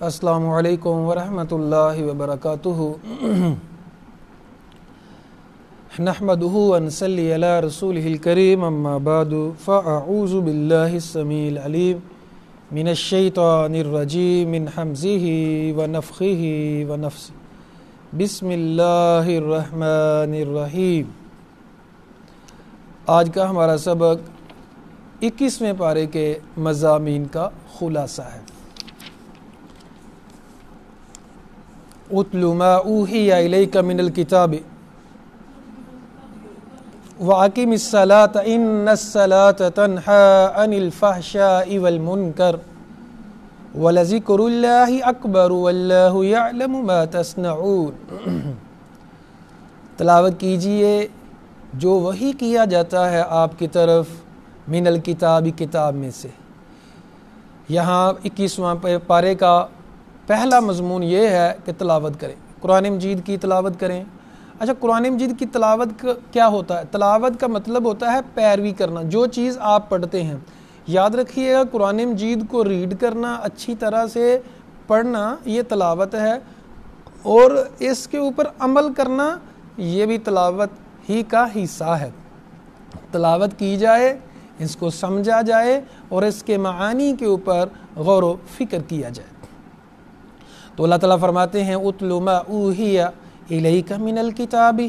السلام علیکم ورحمۃ اللہ وبرکاتہ۔ نحمده ونصلی علی رسولہ الکریم، اما بعد فاعوذ باللہ السمیع العلیم من الشیطان الرجیم من حمزہ ونفخہ ونفثہ۔ بسم اللہ الرحمن الرحیم۔ آج کا ہمارا سبق 21ویں پارے کے مضامین کا خلاصہ ہے۔ اتل ما اوحی الیک من الکتاب واقم الصلاۃ ان الصلاۃ تنہی عن الفحشاء والمنکر ولذکر اللہ اکبر واللہ یعلم ما تصنعون۔ تلاوت کیجئے جو وحی کیا جاتا ہے آپ کی طرف، من الکتاب کتاب میں سے۔ یہاں 21واں پارے کا پہلا مضمون یہ ہے کہ تلاوت کریں، قرآن مجید کی تلاوت کریں۔ اچھا، قرآن مجید کی تلاوت کیا ہوتا ہے؟ تلاوت کا مطلب ہوتا ہے پیروی کرنا، جو چیز آپ پڑھتے ہیں۔ یاد رکھیے گا، قرآن مجید کو ریڈ کرنا، اچھی طرح سے پڑھنا، یہ تلاوت ہے، اور اس کے اوپر عمل کرنا یہ بھی تلاوت ہی کا حصہ ہے۔ تلاوت کی جائے، اس کو سمجھا جائے اور اس کے معانی کے اوپر غور و فکر کیا جائے۔ تو اللہ تعالیٰ فرماتے ہیں اتل ما اوحی الیک من الکتاب،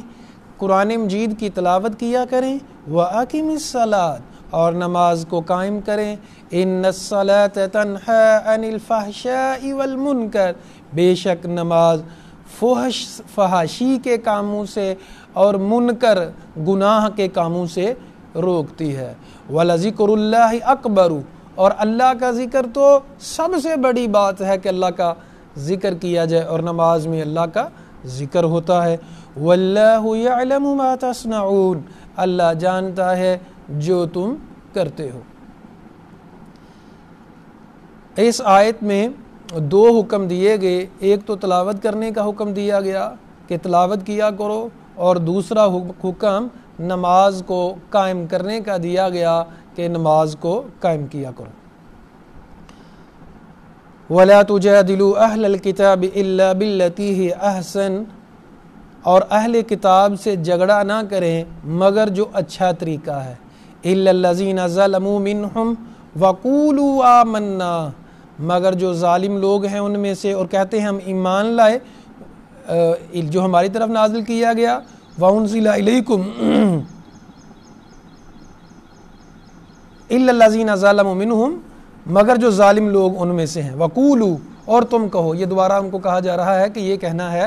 قرآن مجید کی تلاوت کیا کریں، واقم الصلاۃ، اور نماز کو قائم کریں، ان الصلاۃ تنہی عن الفحشاء والمنکر، بے شک نماز فحاشی کے کاموں سے اور منکر گناہ کے کاموں سے روکتی ہے۔ وَلَذِكْرُ اللَّهِ أَكْبَرُ، اور اللہ کا ذکر تو سب سے بڑی بات ہے کہ اللہ کا ذکر کیا جائے، اور نماز میں اللہ کا ذکر ہوتا ہے۔ وَاللَّهُ يَعْلَمُ مَا تَصْنَعُونَ، اللہ جانتا ہے جو تم کرتے ہو۔ اس آیت میں دو حکم دیے گئے، ایک تو تلاوت کرنے کا حکم دیا گیا کہ تلاوت کیا کرو، اور دوسرا حکم نماز کو قائم کرنے کا دیا گیا کہ نماز کو قائم کیا کرو۔ وَلَا تُجَادِلُوا أَهْلَ الْكِتَابِ إِلَّا بِالَّتِي هِيَ أَحْسَنُ، اور اہل کتاب سے جھگڑا نہ کریں مگر جو اچھا طریقہ ہے۔ إِلَّا الَّذِينَ ظَلَمُوا مِنْهُمْ وَقُولُوا آمَنَّا، مگر جو ظالم لوگ ہیں ان میں سے، اور کہتے ہیں ہم ایمان لائے جو ہماری طرف نازل کیا گیا، وَأُنزِلَ إِلَيْكُمْ إِلَّا الَّذِينَ ظَلَمُوا مِنْهُمْ، مگر جو ظالم لوگ ان میں سے ہیں۔ وَقُولُوا، اور تم کہو، یہ دوبارہ ہم کو کہا جا رہا ہے کہ یہ کہنا ہے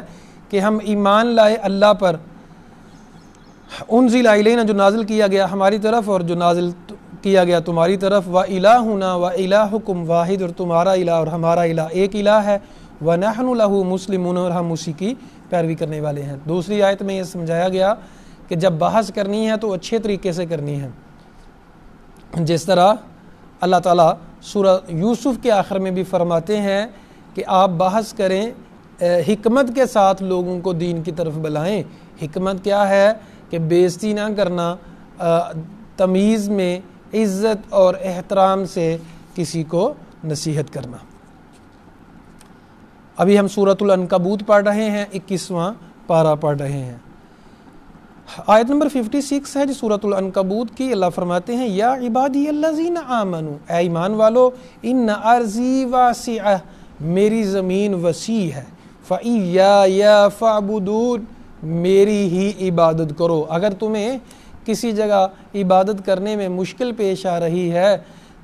کہ ہم ایمان لائے اللہ پر، انزل الینا جو نازل کیا گیا ہماری طرف اور جو نازل کیا گیا تمہاری طرف، وَإِلَٰهُنَا وَإِلَٰهُكُمْ وَاحِدٌ، اور تمہارا الہ اور ہمارا الہ ایک الہ ہے، وَنَحْنُ لَهُ مُسْلِمُونَ، اور ہم اسی کی پیروی کرنے والے ہیں۔ دوسری آیت میں یہ سمجھایا گیا کہ جب بحث کرنی ہے تو اچھے طریقے سے کرنی ہے، جس طرح اللہ تعالیٰ سورہ یوسف کے آخر میں بھی فرماتے ہیں کہ آپ بحث کریں، حکمت کے ساتھ لوگوں کو دین کی طرف بلائیں۔ حکمت کیا ہے کہ بےزتی نہ کرنا، تمیز میں عزت اور احترام سے کسی کو نصیحت کرنا۔ ابھی ہم سورۃ العنکبوت پڑھ رہے ہیں، 21واں پارہ پڑھ رہے ہیں۔ آیت نمبر 56 ہے جی سورۃ العنکبوت کی۔ اللہ فرماتے ہیں یا عبادی الذین آمنوا، اے ایمان والو، ان ارضی واسعہ، میری زمین وسیع ہے، فایای فاعبدون، میری ہی عبادت کرو۔ اگر تمہیں کسی جگہ عبادت کرنے میں مشکل پیش آ رہی ہے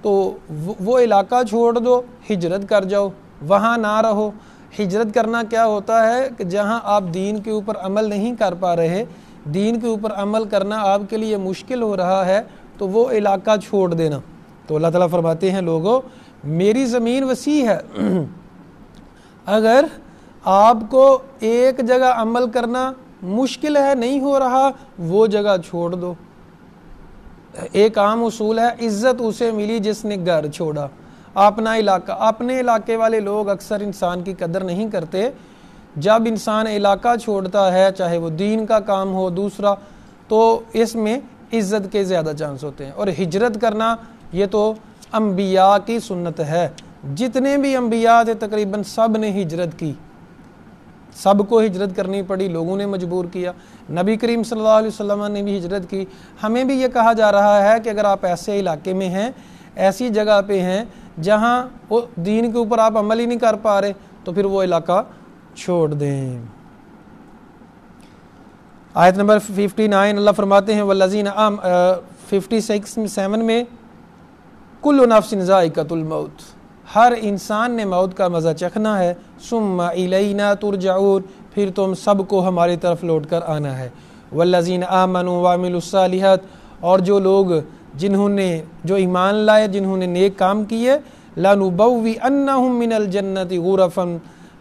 تو وہ علاقہ چھوڑ دو، ہجرت کر جاؤ، وہاں نہ رہو۔ ہجرت کرنا کیا ہوتا ہے کہ جہاں آپ دین کے اوپر عمل نہیں کر پا رہے، دین کے اوپر عمل کرنا آپ کے لیے مشکل ہو رہا ہے، تو وہ علاقہ چھوڑ دینا۔ تو اللہ تعالیٰ فرماتے ہیں لوگوں، میری زمین وسیع ہے، اگر آپ کو ایک جگہ عمل کرنا مشکل ہے، نہیں ہو رہا، وہ جگہ چھوڑ دو۔ ایک عام اصول ہے، عزت اسے ملی جس نے گھر چھوڑا۔ اپنا علاقہ، اپنے علاقے والے لوگ اکثر انسان کی قدر نہیں کرتے۔ جب انسان علاقہ چھوڑتا ہے، چاہے وہ دین کا کام ہو دوسرا، تو اس میں عزت کے زیادہ چانس ہوتے ہیں۔ اور ہجرت کرنا یہ تو انبیاء کی سنت ہے، جتنے بھی انبیاء تھے تقریباً سب نے ہجرت کی، سب کو ہجرت کرنی پڑی، لوگوں نے مجبور کیا، نبی کریم صلی اللہ علیہ وسلم نے بھی ہجرت کی۔ ہمیں بھی یہ کہا جا رہا ہے کہ اگر آپ ایسے علاقے میں ہیں، ایسی جگہ پہ ہیں جہاں وہ دین کے اوپر آپ عمل ہی نہیں کر پا رہے، تو پھر وہ علاقہ چھوڑ دیں۔ آیت نمبر 59 اللہ فرماتے ہیں والذین 56-7 میں کل نفس ذائقۃ الموت، ہر انسان نے موت کا مزہ چکھنا ہے، ثم الینا ترجعون، پھر تم سب کو ہماری طرف لوٹ کر آنا ہے۔ والذین آمنوا وعملوا الصالحات، اور جو لوگ جو ایمان لائے، جنہوں نے نیک کام کیے، لنبوئنہم من الجنۃ غرفا،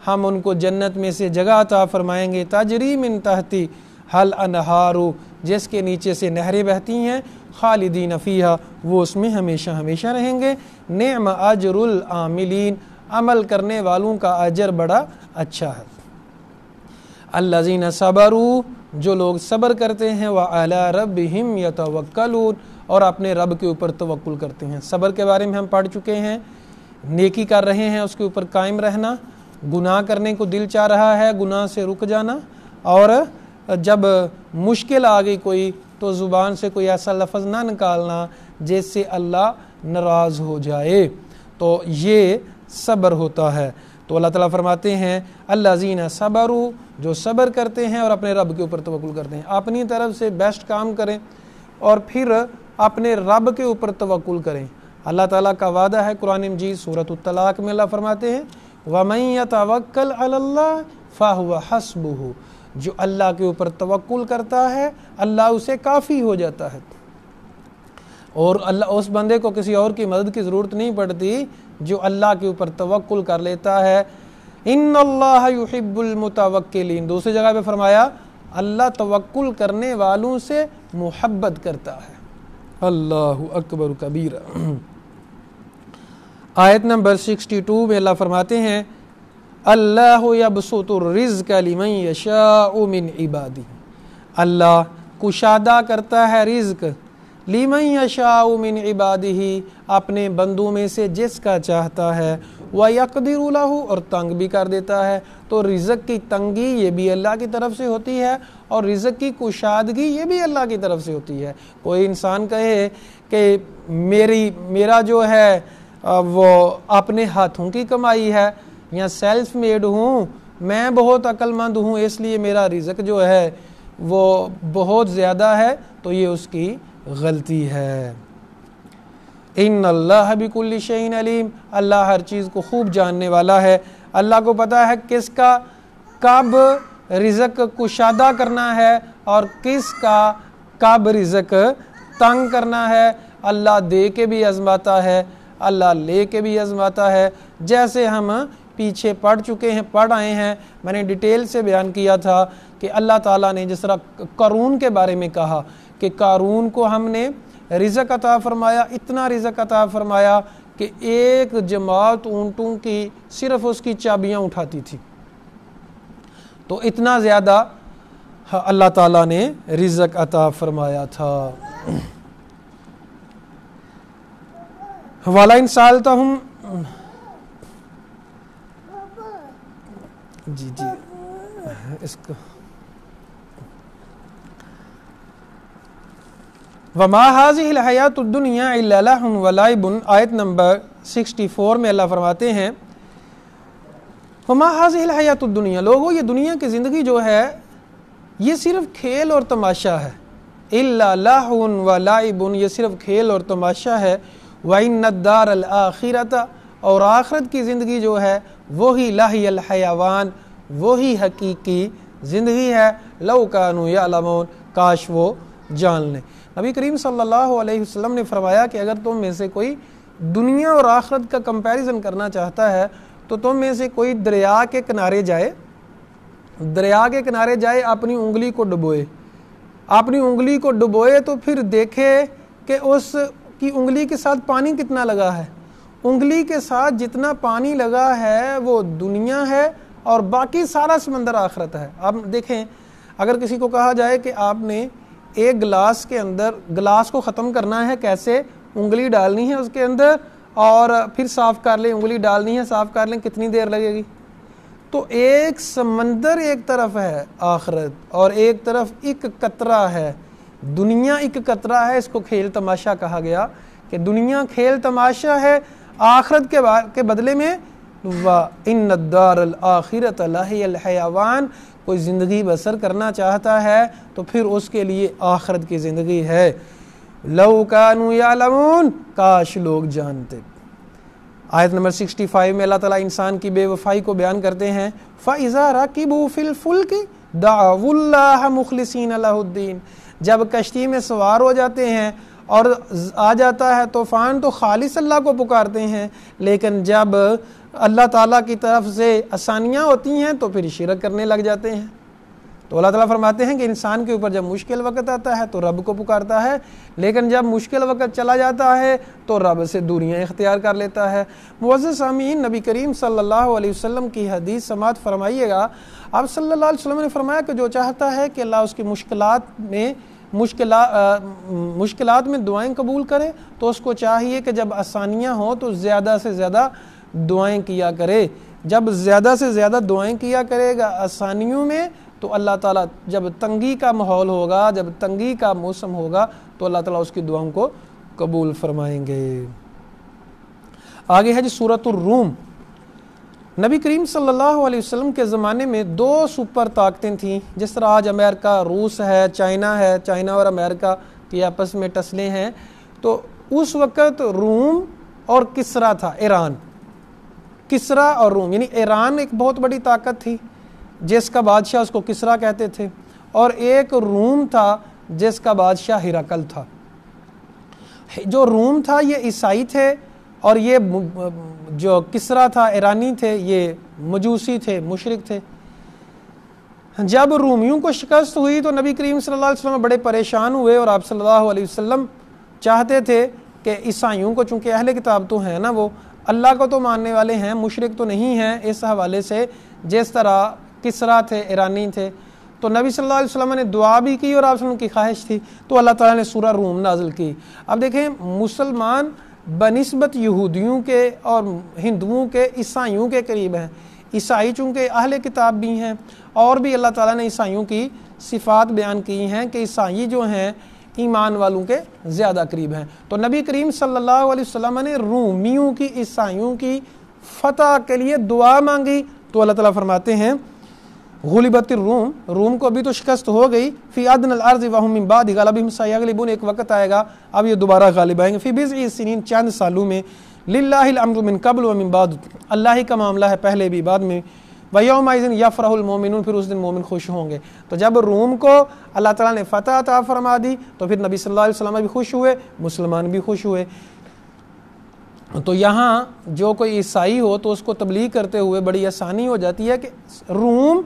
ہم ان کو جنت میں سے جگہ عطا فرمائیں گے، تجری من تحتی حل انہار، جس کے نیچے سے نہریں بہتی ہیں، خالدین فیہا، وہ اس میں ہمیشہ ہمیشہ رہیں گے، نعم اجر العاملین، عمل کرنے والوں کا اجر بڑا اچھا ہے۔ الذین صبروا، جو لوگ صبر کرتے ہیں، وعلی ربہم یتوکلون، اور اپنے رب کے اوپر توکل کرتے ہیں۔ صبر کے بارے میں ہم پڑھ چکے ہیں، نیکی کر رہے ہیں اس کے اوپر قائم رہنا، گناہ کرنے کو دل چاہ رہا ہے گناہ سے رک جانا، اور جب مشکل آ گئی کوئی تو زبان سے کوئی ایسا لفظ نہ نکالنا جس سے اللہ ناراض ہو جائے، تو یہ صبر ہوتا ہے۔ تو اللہ تعالیٰ فرماتے ہیں الذین صبروا، جو صبر کرتے ہیں اور اپنے رب کے اوپر توکل کرتے ہیں، اپنی طرف سے بیسٹ کام کریں اور پھر اپنے رب کے اوپر توکل کریں۔ اللہ تعالیٰ کا وعدہ ہے قرآن مجید سورۃ الطلاق میں، اللہ فرماتے ہیں وَمَن يَتَوَكَّلْ عَلَى اللَّهِ فَهُوَ حَسْبُهُ، جو اللہ کے اوپر توکل کرتا ہے اللہ اسے کافی ہو جاتا ہے، اور اللہ اس بندے کو کسی اور کی مدد کی ضرورت نہیں پڑتی جو اللہ کے اوپر توکل کر لیتا ہے۔ ان اللہ یحب المتوکلین، دوسری جگہ پہ فرمایا اللہ توکل کرنے والوں سے محبت کرتا ہے۔ اللہ اکبر کبیرہ۔ آیت نمبر 62 میں اللہ فرماتے ہیں اللہ یبسط الرزق لمن یشاء من عبادہ، اللہ کشادہ کرتا ہے رزق لمن یشاء من عبادہ، اپنے بندوں میں سے جس کا چاہتا ہے، وَيَقْدِرُ لَهُ، اور تنگ بھی کر دیتا ہے۔ تو رزق کی تنگی یہ بھی اللہ کی طرف سے ہوتی ہے، اور رزق کی کشادگی یہ بھی اللہ کی طرف سے ہوتی ہے۔ کوئی انسان کہے کہ میرا جو ہے وہ اپنے ہاتھوں کی کمائی ہے، یا سیلف میڈ ہوں، میں بہت عقل مند ہوں اس لیے میرا رزق جو ہے وہ بہت زیادہ ہے، تو یہ اس کی غلطی ہے۔ ان اللہ بکل شیء علیم، اللہ ہر چیز کو خوب جاننے والا ہے۔ اللہ کو پتہ ہے کس کا کب رزق کشادہ کرنا ہے اور کس کا کب رزق تنگ کرنا ہے۔ اللہ دے کے بھی آزماتا ہے، اللہ لے کے بھی آزماتا ہے، جیسے ہم پیچھے پڑھ آئے ہیں۔ میں نے ڈیٹیل سے بیان کیا تھا کہ اللہ تعالیٰ نے جس طرح قارون کے بارے میں کہا کہ قارون کو ہم نے رزق عطا فرمایا، اتنا رزق عطا فرمایا کہ ایک جماعت اونٹوں کی صرف اس کی چابیاں اٹھاتی تھی، تو اتنا زیادہ اللہ تعالیٰ نے رزق عطا فرمایا تھا۔ وَلَئِن سَأَلْتَهُمْ، جی اس کو وَمَا هَذِهِ الْحَيَاةُ الدُّنْيَا إِلَّا لَهْوٌ وَلَعِبٌ، آیت نمبر 64 میں اللہ فرماتے ہیں وَمَا هَذِهِ الْحَيَاةُ الدُّنْيَا، لوگو یہ دنیا کی زندگی جو ہے یہ صرف کھیل اور تماشا ہے، إِلَّا لَهْوٌ وَلَعِبٌ، یہ صرف کھیل اور تماشا ہے، وَإِنَّ الدَّارَ الْآخِرَةَ، اور آخرت کی زندگی جو ہے وہی لَهِيَ الْحَيَوَانِ، وہی حقیقی زندگی ہے، لَوْ كَانُوا يَعْلَمُونَ، کاش وہ جان لیں۔ نبی کریم صلی اللہ علیہ وسلم نے فرمایا کہ اگر تم میں سے کوئی دنیا اور آخرت کا کمپیریزن کرنا چاہتا ہے تو تم میں سے کوئی دریا کے کنارے جائے، اپنی انگلی کو ڈبوئے تو پھر دیکھے کہ اس کی انگلی کے ساتھ پانی کتنا لگا ہے۔ انگلی کے ساتھ جتنا پانی لگا ہے وہ دنیا ہے، اور باقی سارا سمندر آخرت ہے۔ اب دیکھیں، اگر کسی کو کہا جائے کہ آپ نے ایک گلاس کے اندر گلاس کو ختم کرنا ہے، کیسے انگلی ڈالنی ہے اس کے اندر اور پھر صاف کر لیں، انگلی ڈالنی ہے صاف کر لیں، کتنی دیر لگے گی؟ تو ایک سمندر ایک طرف ہے آخرت، اور ایک طرف ایک قطرہ ہے دنیا، ایک قطرہ ہے، اس کو کھیل تماشا کہا گیا کہ دنیا کھیل تماشا ہے، آخرت کے بدلے میں وَإِنَّ الدَّارَ الْآخِرَةَ لَهِيَ الْحَيَوَانُ، کوئی زندگی بسر کرنا چاہتا ہے تو پھر اس کے لیے آخرت کی زندگی ہے۔ لَوْ كَانُوا يَعْلَمُونَ، کاش لوگ جانتے۔ آیت نمبر 65 میں اللہ تعالیٰ انسان کی بے وفائی کو بیان کرتے ہیں، فَإِذَا رَكِبُوا فِي الْفُلْكِ دَعَوُا اللَّهَ مُخْلِصِينَ لَهُ الدِّينَ، جب کشتی میں سوار ہو جاتے ہیں اور آ جاتا ہے طوفان تو خالص اللہ کو پکارتے ہیں، لیکن جب اللہ تعالیٰ کی طرف سے آسانیاں ہوتی ہیں تو پھر شرک کرنے لگ جاتے ہیں۔ تو اللہ تعالیٰ فرماتے ہیں کہ انسان کے اوپر جب مشکل وقت آتا ہے تو رب کو پکارتا ہے، لیکن جب مشکل وقت چلا جاتا ہے تو رب سے دوریاں اختیار کر لیتا ہے۔ معزز سامعین، نبی کریم صلی اللہ علیہ وسلم کی حدیث سماعت فرمائیے گا۔ آپ صلی اللہ علیہ وسلم نے فرمایا کہ جو چاہتا ہے کہ اللہ اس کی مشکلات میں دعائیں قبول کرے تو اس کو چاہیے کہ جب آسانیاں ہوں تو زیادہ سے زیادہ دعائیں کیا کرے۔ جب زیادہ سے زیادہ دعائیں کیا کرے گا آسانیوں میں تو اللہ تعالیٰ، جب تنگی کا ماحول ہوگا، جب تنگی کا موسم ہوگا تو اللہ تعالیٰ اس کی دعاؤں کو قبول فرمائیں گے۔ آگے ہے جی سورۃ الروم۔ نبی کریم صلی اللہ علیہ وسلم کے زمانے میں 2 سپر طاقتیں تھیں، جس طرح آج امریکہ روس ہے، چائنا اور امریکہ کی آپس میں ٹسلیں ہیں، تو اس وقت روم اور کسرا تھا، ایران، کسرا اور روم، یعنی ایران ایک بہت بڑی طاقت تھی جس کا بادشاہ اس کو کسرا کہتے تھے، اور ایک روم تھا جس کا بادشاہ ہرقل تھا۔ جو روم تھا یہ عیسائی تھے، اور یہ جو کسرا تھا ایرانی تھے، یہ مجوسی تھے، مشرک تھے۔ جب رومیوں کو شکست ہوئی تو نبی کریم صلی اللہ علیہ وسلم بڑے پریشان ہوئے، اور آپ صلی اللہ علیہ وسلم چاہتے تھے کہ عیسائیوں کو، چونکہ اہل کتاب تو ہیں نا، وہ اللہ کو تو ماننے والے ہیں، مشرک تو نہیں ہیں، اس حوالے سے جس طرح کسرا تھے، ایرانی تھے، تو نبی صلی اللہ علیہ وسلم نے دعا بھی کی اور آپ وسلم کی خواہش تھی تو اللہ تعالیٰ نے سورہ روم نازل کی۔ اب دیکھیں، مسلمان بنسبت یہودیوں کے اور ہندوؤں کے عیسائیوں کے قریب ہیں۔ عیسائی چونکہ اہل کتاب بھی ہیں، اور بھی اللہ تعالیٰ نے عیسائیوں کی صفات بیان کی ہیں کہ عیسائی جو ہیں ایمان والوں کے زیادہ قریب ہیں۔ تو نبی کریم صلی اللہ علیہ وسلم نے رومیوں کی، عیسائیوں کی فتح کے لیے دعا مانگی تو اللہ تعالیٰ فرماتے ہیں غلبت الروم، روم کو ابھی تو شکست ہو گئی، فی ادنی الارض وهم من بعد غلبهم سیغلبون، ایک وقت آئے گا اب یہ دوبارہ غالب آئیں گے، فی بضع سنین، چند سالوں میں، للہ الامر من قبل ومن بعد، اللہ ہی کا معاملہ ہے پہلے بھی بعد میں، ویومئذ یفرح المؤمنون، پھر اس دن مومن خوش ہوں گے۔ تو جب روم کو اللہ تعالیٰ نے فتح عطا فرما دی تو پھر نبی صلی اللہ علیہ وسلم بھی خوش ہوئے، مسلمان بھی خوش ہوئے۔ تو یہاں جو کوئی عیسائی ہو تو اس کو تبلیغ کرتے ہوئے بڑی آسانی ہو جاتی ہے کہ روم،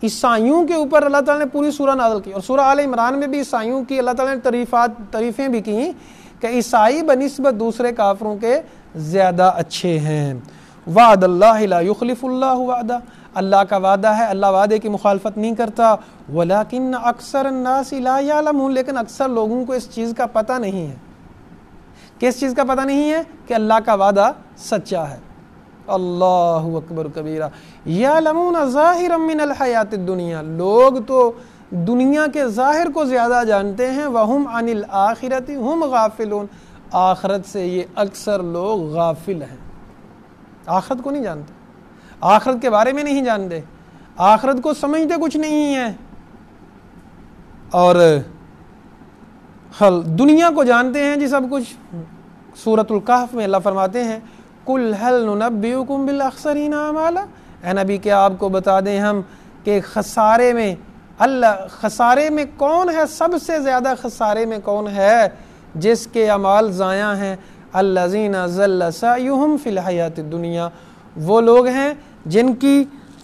عیسائیوں کے اوپر اللہ تعالیٰ نے پوری سورہ نازل کی، اور سورہ آل عمران میں بھی عیسائیوں کی اللہ تعالیٰ نے تعریفیں بھی کی کہ عیسائی بنسبت دوسرے کافروں کے زیادہ اچھے ہیں۔ وعد اللہ لا یخلف اللہ وعدہ، اللہ کا وعدہ ہے، اللہ وعدے کی مخالفت نہیں کرتا، ولیکن اکثر الناس لا یعلمون، لیکن اکثر لوگوں کو اس چیز کا پتہ نہیں ہے۔ کس چیز کا پتہ نہیں ہے؟ کہ اللہ کا وعدہ سچا ہے۔ اللہ اکبر کبیرہ، یعلمون ظاہرا من الحیات الدنیا، لوگ تو دنیا کے ظاہر کو زیادہ جانتے ہیں، وہم عن الآخرۃ ہم غافلون، آخرت سے یہ اکثر لوگ غافل ہیں، آخرت کو نہیں جانتے، آخرت کے بارے میں نہیں جانتے، آخرت کو سمجھتے کچھ نہیں ہیں، اور دنیا کو جانتے ہیں جی سب کچھ۔ سورۃ الکہف میں اللہ فرماتے ہیں قُلْ هَلْ نُنَبِّئُكُمْ بِالْأَخْسَرِينَ أَعْمَالًا، اے نبی کہ آپ کو بتا دیں ہم کہ خسارے میں کون ہے، سب سے زیادہ خسارے میں کون ہے، جس کے اعمال ضائع ہیں، الَّذِينَ ضَلَّ سَعْيُهُمْ فِي الْحَيَاةِ الدُّنْيَا، وہ لوگ ہیں جن کی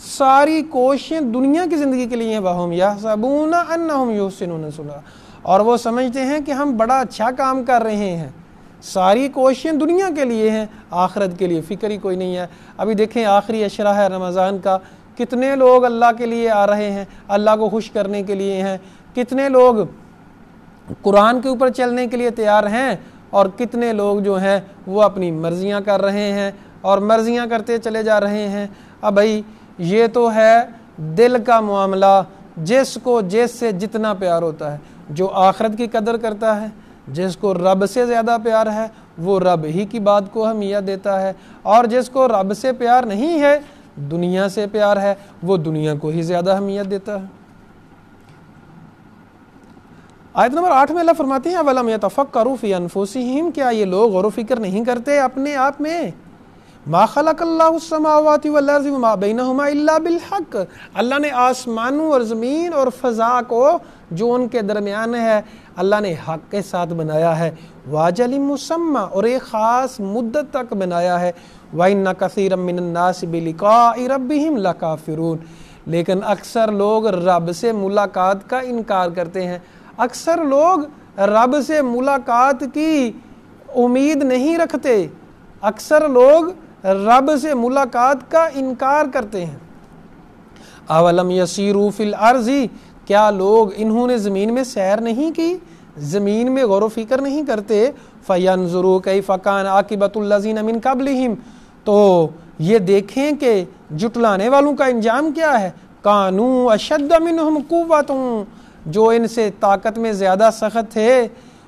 ساری کوششیں دنیا کی زندگی کے لیے ہیں، وَهُمْ يَحْسَبُونَ أَنَّهُمْ يُحْسِنُونَ صُنْعًا، اور وہ سمجھتے ہیں کہ ہم بڑا اچھا کام کر رہے ہیں، ساری کوششیں دنیا کے لیے ہیں، آخرت کے لیے فکر ہی کوئی نہیں ہے۔ ابھی دیکھیں آخری عشرہ ہے رمضان کا، کتنے لوگ اللہ کے لیے آ رہے ہیں، اللہ کو خوش کرنے کے لیے ہیں، کتنے لوگ قرآن کے اوپر چلنے کے لیے تیار ہیں، اور کتنے لوگ جو ہیں وہ اپنی مرضیاں کر رہے ہیں اور مرضیاں کرتے چلے جا رہے ہیں۔ اب بھائی یہ تو ہے دل کا معاملہ، جس کو جس سے جتنا پیار ہوتا ہے، جو آخرت کی قدر کرتا ہے، جس کو رب سے زیادہ پیار ہے وہ رب ہی کی بات کو اہمیت دیتا ہے، اور جس کو رب سے پیار نہیں ہے، دنیا سے پیار ہے، وہ دنیا کو ہی زیادہ اہمیت دیتا ہے۔ آیت نمبر 8 میں اللہ فرماتے ہیں وَلَمْ يَتَفَكَّرُوا فِي أَنفُسِهِمْ، کیا یہ لوگ غور و فکر نہیں کرتے اپنے آپ میں؟ ما خلق اللہ السماوات والارض وما بینہما الا بالحق، اللہ نے آسمانوں اور زمین اور فضا کو جو ان کے درمیان ہے اللہ نے حق کے ساتھ بنایا ہے، واجل مسمى، اور ایک خاص مدت تک بنایا ہے، وَإِنَّ كَثِيرًا مِّنَ النَّاسِ بِلِقَاءِ رَبِّهِمْ لَكَافِرُونَ، لیکن اکثر لوگ رب سے ملاقات کا انکار کرتے ہیں، اکثر لوگ رب سے ملاقات کی امید نہیں رکھتے، اکثر لوگ رب سے ملاقات کا انکار کرتے ہیں۔ اولم یسیروا فی الارض، کیا لوگ انہوں نے زمین میں سیر نہیں کی، زمین میں غور و فکر نہیں کرتے، فینظروا کیف کان عاقبۃ الذین من قبلہم، تو یہ دیکھیں کہ جٹلانے والوں کا انجام کیا ہے، کانوا اشد منہم قوۃ، جو ان سے طاقت میں زیادہ سخت تھے،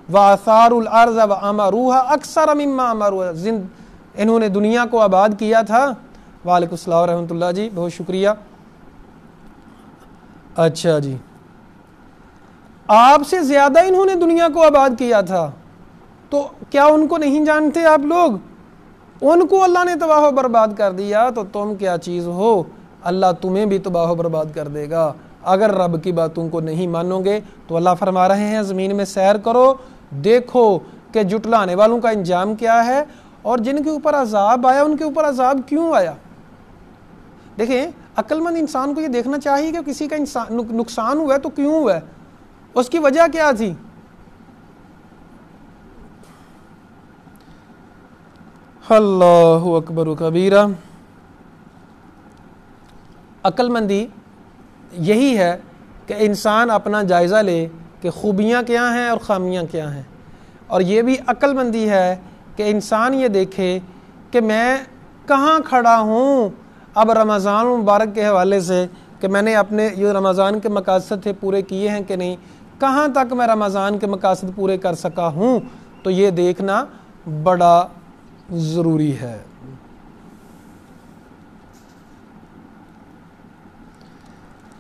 وآثاروا الارض وامروها اکثر مما امروها، انہوں نے دنیا کو آباد کیا تھا۔ وعلیکم السلام ورحمۃ اللہ جی، بہت شکریہ۔ اچھا جی، آپ سے زیادہ انہوں نے دنیا کو آباد کیا تھا، تو کیا ان کو نہیں جانتے آپ لوگ؟ ان کو اللہ نے تباہ و برباد کر دیا تو تم کیا چیز ہو، اللہ تمہیں بھی تباہ و برباد کر دے گا اگر رب کی باتوں کو نہیں مانو گے۔ تو اللہ فرما رہے ہیں زمین میں سیر کرو، دیکھو کہ جٹلانے والوں کا انجام کیا ہے، اور جن کے اوپر عذاب آیا ان کے اوپر عذاب کیوں آیا۔ دیکھیں عقل مند انسان کو یہ دیکھنا چاہیے کہ کسی کا نقصان ہوا ہے تو کیوں ہوا ہے، اس کی وجہ کیا تھی۔ اللہ اکبر کبیرہ۔ عقل مندی یہی ہے کہ انسان اپنا جائزہ لے کہ خوبیاں کیا ہیں اور خامیاں کیا ہیں، اور یہ بھی عقل مندی ہے کہ انسان یہ دیکھے کہ میں کہاں کھڑا ہوں اب رمضان مبارک کے حوالے سے، کہ میں نے اپنے یہ رمضان کے مقاصد تھے پورے کیے ہیں کہ نہیں، کہاں تک میں رمضان کے مقاصد پورے کر سکا ہوں، تو یہ دیکھنا بڑا ضروری ہے۔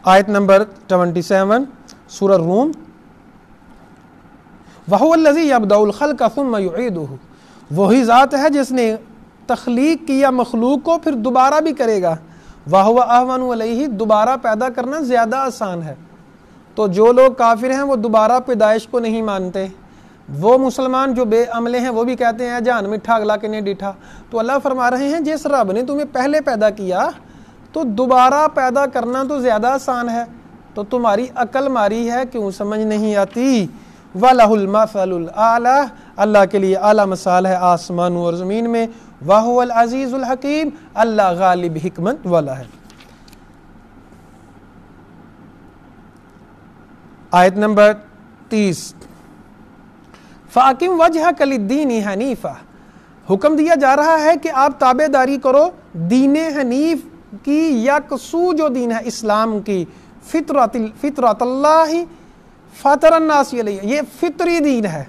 آیت نمبر 27 سورہ الروم، وَهُوَ الَّذِي يَبْدَأُ الْخَلْقَ ثُمَّ يُعِيدُهُ، وہی ذات ہے جس نے تخلیق کیا مخلوق کو پھر دوبارہ بھی کرے گا، وَهُوَ أَهْوَنُ عَلَيْهِ، دوبارہ پیدا کرنا زیادہ آسان ہے۔ تو جو لوگ کافر ہیں وہ دوبارہ پیدائش کو نہیں مانتے، وہ مسلمان جو بے عملے ہیں وہ بھی کہتے ہیں جان مٹھا اگلا کے نہیں ڈٹھا۔ تو اللہ فرما رہے ہیں جس رب نے تمہیں پہلے پیدا کیا تو دوبارہ پیدا کرنا تو زیادہ آسان ہے، تو تمہاری عقل ماری ہے، کیوں سمجھ نہیں آتی۔ وَلَهُ الْمَثَلُ الْأَعْلَىٰ، اللہ کے لیے اعلیٰ مثال ہے آسمانوں اور زمین میں، وَهُوَ الْعَزِيزُ الْحَكِيمُ، اللہ غالب حکمت والا ہے۔ آیت نمبر 30، فَأَقِمْ وَجْهَكَ لِلدِّينِ حَنِيفًا، حکم دیا جا رہا ہے کہ آپ تابع داری کرو دین حنیف کی، یکسو جو دین ہے اسلام کی، فطرت اللہ فاطر الناس علیہ، یہ فطری دین ہے،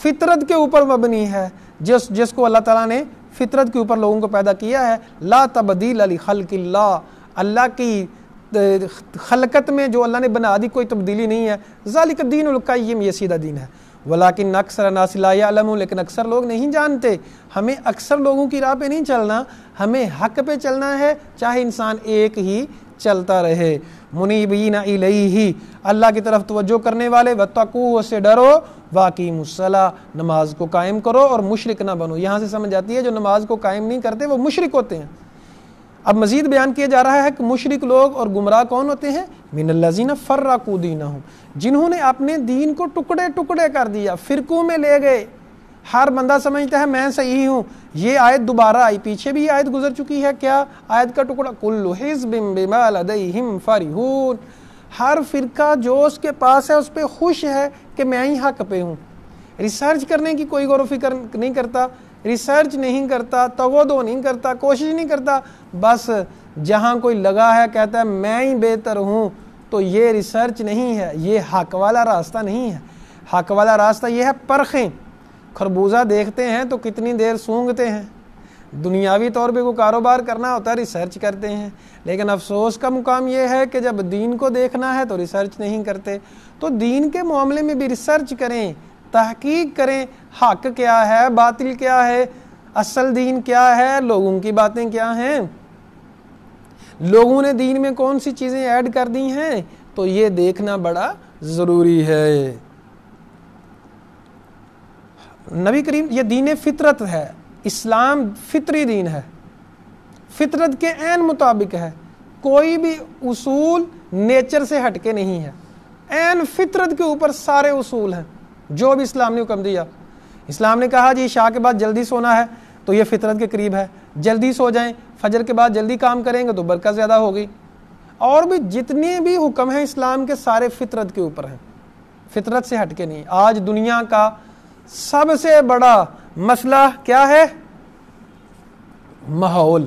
فطرت کے اوپر مبنی ہے، جس کو اللہ تعالیٰ نے فطرت کے اوپر لوگوں کو پیدا کیا ہے، لا تبدیل لخلق اللہ، اللہ کی خلقت میں جو اللہ نے بنا دی کوئی تبدیلی نہیں ہے، ذالک الدین القیم، یہ سیدھا دین ہے، ولیکن اکثر الناس لا یعلمون، لیکن اکثر لوگ نہیں جانتے۔ ہمیں اکثر لوگوں کی راہ پہ نہیں چلنا، ہمیں حق پہ چلنا ہے، چاہے انسان ایک ہی چلتا رہے۔ منیبین الیہ، اللہ کی طرف توجہ کرنے والے، واتقوہ، سے ڈرو، واقیموا الصلاۃ، نماز کو قائم کرو اور مشرک نہ بنو۔ یہاں سے سمجھ آتی ہے جو نماز کو قائم نہیں کرتے وہ مشرک ہوتے ہیں۔ اب مزید بیان کیا جا رہا ہے کہ مشرک لوگ اور گمراہ کون ہوتے ہیں؟ من الذین فرقوا دینہم، جنہوں نے اپنے دین کو ٹکڑے ٹکڑے کر دیا، فرقوں میں لے گئے، ہر بندہ سمجھتا ہے میں صحیح ہوں۔ یہ آیت دوبارہ آئی، پیچھے بھی آیت گزر چکی ہے، کیا آیت کا ٹکڑا، کل حزب بما لدیہم فرحون، ہر فرقہ جو اس کے پاس ہے اس پہ خوش ہے کہ میں ہی حق پہ ہوں۔ ریسرچ کرنے کی کوئی غور و فکر نہیں کرتا، ریسرچ نہیں کرتا، تغودو نہیں کرتا، کوشش نہیں کرتا، بس جہاں کوئی لگا ہے کہتا ہے میں ہی بہتر ہوں، تو یہ ریسرچ نہیں ہے، یہ حق والا راستہ نہیں ہے۔ حق والا راستہ یہ ہے پرخیں۔ خربوزہ دیکھتے ہیں تو کتنی دیر سونگھتے ہیں، دنیاوی طور پہ کوئی کاروبار کرنا ہوتا ہے ریسرچ کرتے ہیں، لیکن افسوس کا مقام یہ ہے کہ جب دین کو دیکھنا ہے تو ریسرچ نہیں کرتے۔ تو دین کے معاملے میں بھی ریسرچ کریں، تحقیق کریں، حق کیا ہے، باطل کیا ہے، اصل دین کیا ہے، لوگوں کی باتیں کیا ہیں، لوگوں نے دین میں کون سی چیزیں ایڈ کر دی ہیں، تو یہ دیکھنا بڑا ضروری ہے۔ نبی کریم، یہ دین فطرت ہے، اسلام فطری دین ہے، فطرت کے عین مطابق ہے، کوئی بھی اصول نیچر سے ہٹ کے نہیں ہے، عین فطرت کے اوپر سارے اصول ہیں جو بھی اسلام نے حکم دیا۔ اسلام نے کہا جی عشاء کے بعد جلدی سونا ہے تو یہ فطرت کے قریب ہے، جلدی سو جائیں، فجر کے بعد جلدی کام کریں گے تو برکت زیادہ ہوگی، اور بھی جتنے بھی حکم ہیں اسلام کے سارے فطرت کے اوپر ہیں، فطرت سے ہٹ کے نہیں۔ آج دنیا کا سب سے بڑا مسئلہ کیا ہے؟ ماحول،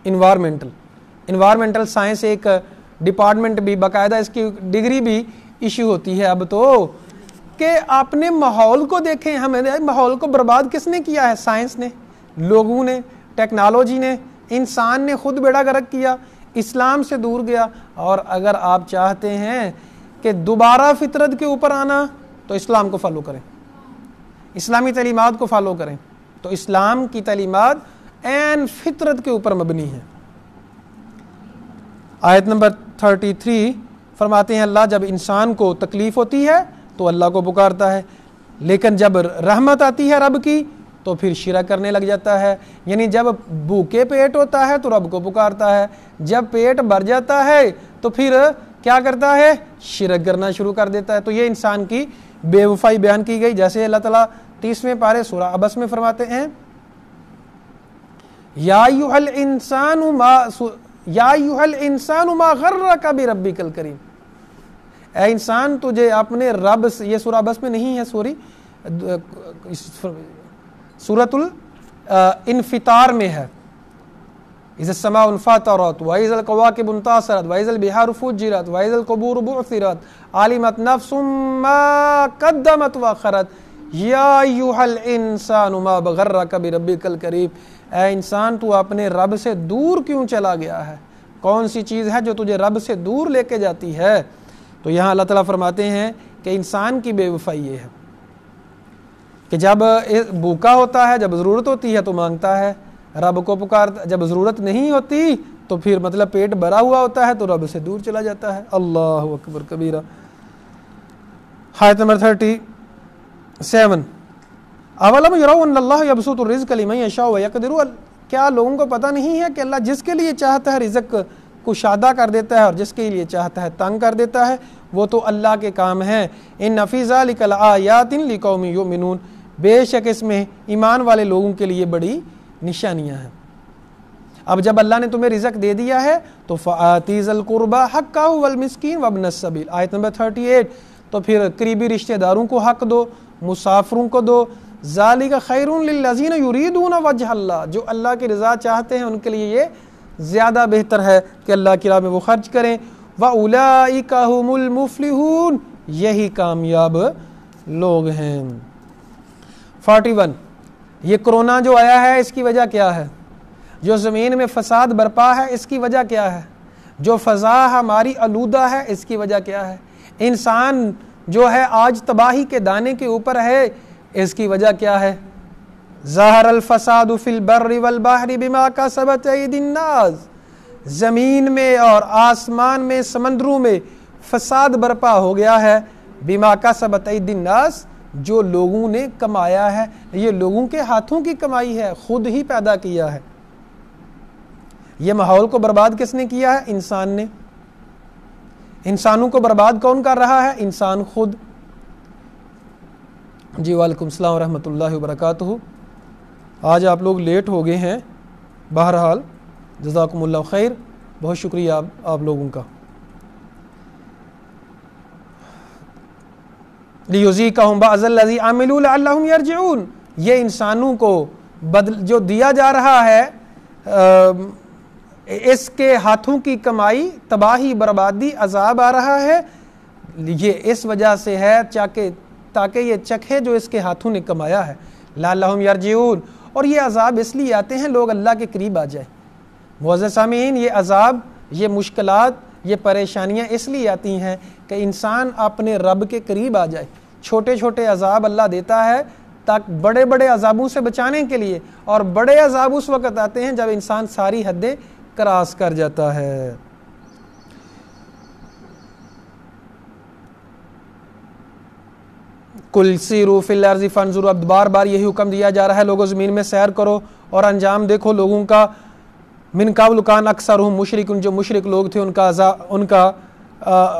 انوائرمنٹل سائنس، ایک ڈپارٹمنٹ بھی باقاعدہ اس کی ڈگری بھی ایشو ہوتی ہے اب تو، کہ اپنے ماحول کو دیکھیں، ہمیں ماحول کو برباد کس نے کیا ہے؟ سائنس نے، لوگوں نے، ٹیکنالوجی نے، انسان نے خود بیڑا غرق کیا، اسلام سے دور گیا۔ اور اگر آپ چاہتے ہیں کہ دوبارہ فطرت کے اوپر آنا تو اسلام کو فالو کریں، اسلامی تعلیمات کو فالو کریں، تو اسلام کی تعلیمات عین فطرت کے اوپر مبنی ہیں۔ آیت نمبر 33 فرماتے ہیں اللہ جب انسان کو تکلیف ہوتی ہے تو اللہ کو پکارتا ہے، لیکن جب رحمت آتی ہے رب کی تو پھر شرک کرنے لگ جاتا ہے۔ یعنی جب بھوکے پیٹ ہوتا ہے تو رب کو پکارتا ہے، جب پیٹ بھر جاتا ہے تو پھر کیا کرتا ہے؟ شرک کرنا شروع کر دیتا ہے۔ تو یہ انسان کی بے وفائی بیان کی گئی، جیسے اللہ تعالیٰ 30ویں پارے سورہ عبس میں فرماتے ہیں یا ایھا الانسان ما غرک بربک الکریم، اے انسان تجھے اپنے رب سے، یہ سورہ عبس میں نہیں ہے، سورۃ الانفطار میں ہے، اذا السماء انفطرت واذا الكواكب انتثرت واذا البحار فجرت واذا القبور بعثرت علمت نفس ما قدمت واخرت یا ایھا الانسان ما غرک بربک الکریم، اے انسان تو اپنے رب سے دور کیوں چلا گیا ہے؟ کون سی چیز ہے جو تجھے رب سے دور لے کے جاتی ہے؟ تو یہاں اللہ تعالیٰ فرماتے ہیں کہ انسان کی بے وفائی یہ ہے کہ جب بھوکا ہوتا ہے، جب ضرورت ہوتی ہے تو مانگتا ہے، رب کو پکارتا، جب ضرورت نہیں ہوتی تو پھر مطلب پیٹ بھرا ہوا ہوتا ہے تو رب سے دور چلا جاتا ہے۔ اللہ اکبر کبیرہ۔ آیت نمبر 37 اولم یرون ان اللہ یبسط الرزق لمن یشاء ویقدر، کیا لوگوں کو پتہ نہیں ہے کہ اللہ جس کے لیے چاہتا ہے رزق کشادہ کر دیتا ہے اور جس کے لیے چاہتا ہے تنگ کر دیتا ہے، وہ تو اللہ کے کام ہیں۔ ان فی ذلک لآیات لقوم یؤمنون، بے شک اس میں ایمان والے لوگوں کے لیے بڑی نشانیاں ہیں۔ اب جب اللہ نے تمہیں رزق دے دیا ہے تو فآتی ذی القربى حقہ والمسکین وابن السبیل، آیت نمبر 38، تو پھر قریبی رشتہ داروں کو حق دو، مسافروں کو دو، ذالک خیر للذین یریدون وجہ اللہ، جو اللہ کی رضا چاہتے ہیں ان کے لیے یہ زیادہ بہتر ہے کہ اللہ کی راہ میں وہ خرچ کریں۔ وَأُولَئِكَ هُمُ الْمُفْلِحُونَ، یہی کامیاب لوگ ہیں۔ 41 یہ کرونا جو آیا ہے اس کی وجہ کیا ہے؟ جو زمین میں فساد برپا ہے اس کی وجہ کیا ہے؟ جو فضا ہماری آلودہ ہے اس کی وجہ کیا ہے؟ انسان جو ہے آج تباہی کے دانے کے اوپر ہے، اس کی وجہ کیا ہے؟ ظاہر الفساد فی البر والبحر بما کسبت ایدی الناس، زمین میں اور آسمان میں، سمندروں میں فساد برپا ہو گیا ہے، بما کسبت ایدی الناس، جو لوگوں نے کمایا ہے، یہ لوگوں کے ہاتھوں کی کمائی ہے، خود ہی پیدا کیا ہے۔ یہ ماحول کو برباد کس نے کیا ہے؟ انسان نے۔ انسانوں کو برباد کون کر رہا ہے؟ انسان خود۔ جی وعلیکم السلام ورحمۃ اللہ وبرکاتہ۔ آج آپ لوگ لیٹ ہو گئے ہیں، بہرحال جزاکم اللہ خیر، بہت شکریہ آپ لوگوں کا۔ لیذیقہم بعض الذی عملوا لعلہم یرجعون، یہ انسانوں کو جو دیا جا رہا ہے اس کے ہاتھوں کی کمائی، تباہی، بربادی، عذاب آ رہا ہے، یہ اس وجہ سے ہے تاکہ یہ چکھے جو اس کے ہاتھوں نے کمایا ہے، لعلہم یرجعون، اور یہ عذاب اس لیے آتے ہیں لوگ اللہ کے قریب آ جائیں۔ معزز سامعین، یہ عذاب، یہ مشکلات، یہ پریشانیاں اس لیے آتی ہیں کہ انسان اپنے رب کے قریب آ جائے۔ چھوٹے چھوٹے عذاب اللہ دیتا ہے تاکہ بڑے بڑے عذابوں سے بچانے کے لیے، اور بڑے عذاب اس وقت آتے ہیں جب انسان ساری حدیں کراس کر جاتا ہے۔ کل سیروا فی الارض فانظروا، اب بار بار یہی حکم دیا جا رہا ہے لوگوں زمین میں سیر کرو اور انجام دیکھو لوگوں کا۔ من قبل کان اکثرهم مشرکون، جو مشرک لوگ تھے ان کا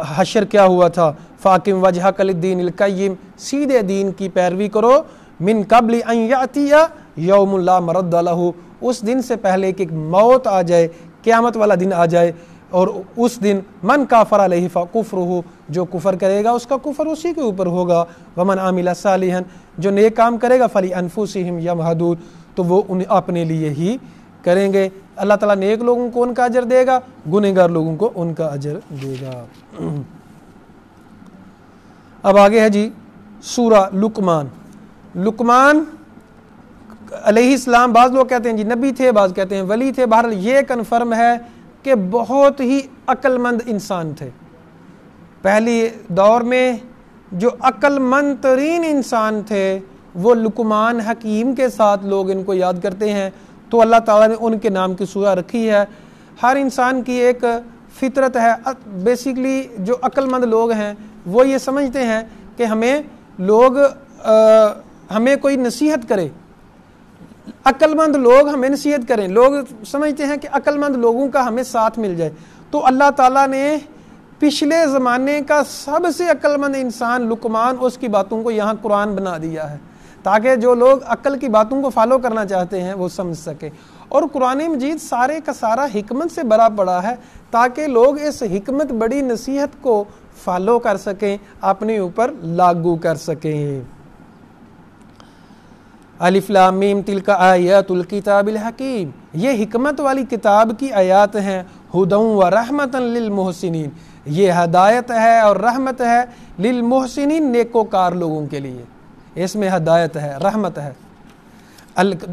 حشر کیا ہوا تھا۔ فاقم وجہک للدین القیم، سیدھے دین کی پیروی کرو۔ من قبل ان یاتی یوم لا مرد لہ، اس دن سے پہلے کہ موت آ جائے، قیامت والا دن آ جائے، اور اس دن من کافر علیہ فکفرہ، جو کفر کرے گا اس کا کفر اسی کے اوپر ہوگا۔ ومن عمل صالحا، جو نیک کام کرے گا فلانفسہم یمہدون، تو وہ انہیں اپنے لیے ہی کریں گے۔ اللہ تعالیٰ نیک لوگوں کو ان کا اجر دے گا، گنہگار لوگوں کو ان کا اجر دے گا۔ اب آگے ہے جی سورہ لقمان۔ لقمان علیہ السلام، بعض لوگ کہتے ہیں جی نبی تھے، بعض کہتے ہیں ولی تھے، بہرحال یہ کنفرم ہے کہ بہت ہی عقل مند انسان تھے۔ پہلی دور میں جو عقل مند ترین انسان تھے وہ لقمان حکیم کے ساتھ لوگ ان کو یاد کرتے ہیں، تو اللہ تعالیٰ نے ان کے نام کی سورہ رکھی ہے۔ ہر انسان کی ایک فطرت ہے، بیسیکلی جو عقل مند لوگ ہیں وہ یہ سمجھتے ہیں کہ ہمیں کوئی نصیحت کرے، عقل مند لوگ ہمیں نصیحت کریں۔ لوگ سمجھتے ہیں کہ عقل مند لوگوں کا ہمیں ساتھ مل جائے، تو اللہ تعالیٰ نے پچھلے زمانے کا سب سے عقل مند انسان لقمان، اس کی باتوں کو یہاں قرآن بنا دیا ہے تاکہ جو لوگ عقل کی باتوں کو فالو کرنا چاہتے ہیں وہ سمجھ سکیں۔ اور قرآن مجید سارے کا سارا حکمت سے بھرا پڑا ہے تاکہ لوگ اس حکمت بڑی نصیحت کو فالو کر سکیں، اپنے اوپر لاگو کر سکیں۔ الف لام میم تلک آیات الکتاب الحکیم، یہ حکمت والی کتاب کی آیات ہیں۔ ہدی و رحمتا للمحسنین، یہ ہدایت ہے اور رحمت ہے للمحسنین، نیکوکار لوگوں کے لیے۔ اس میں ہدایت ہے، رحمت ہے۔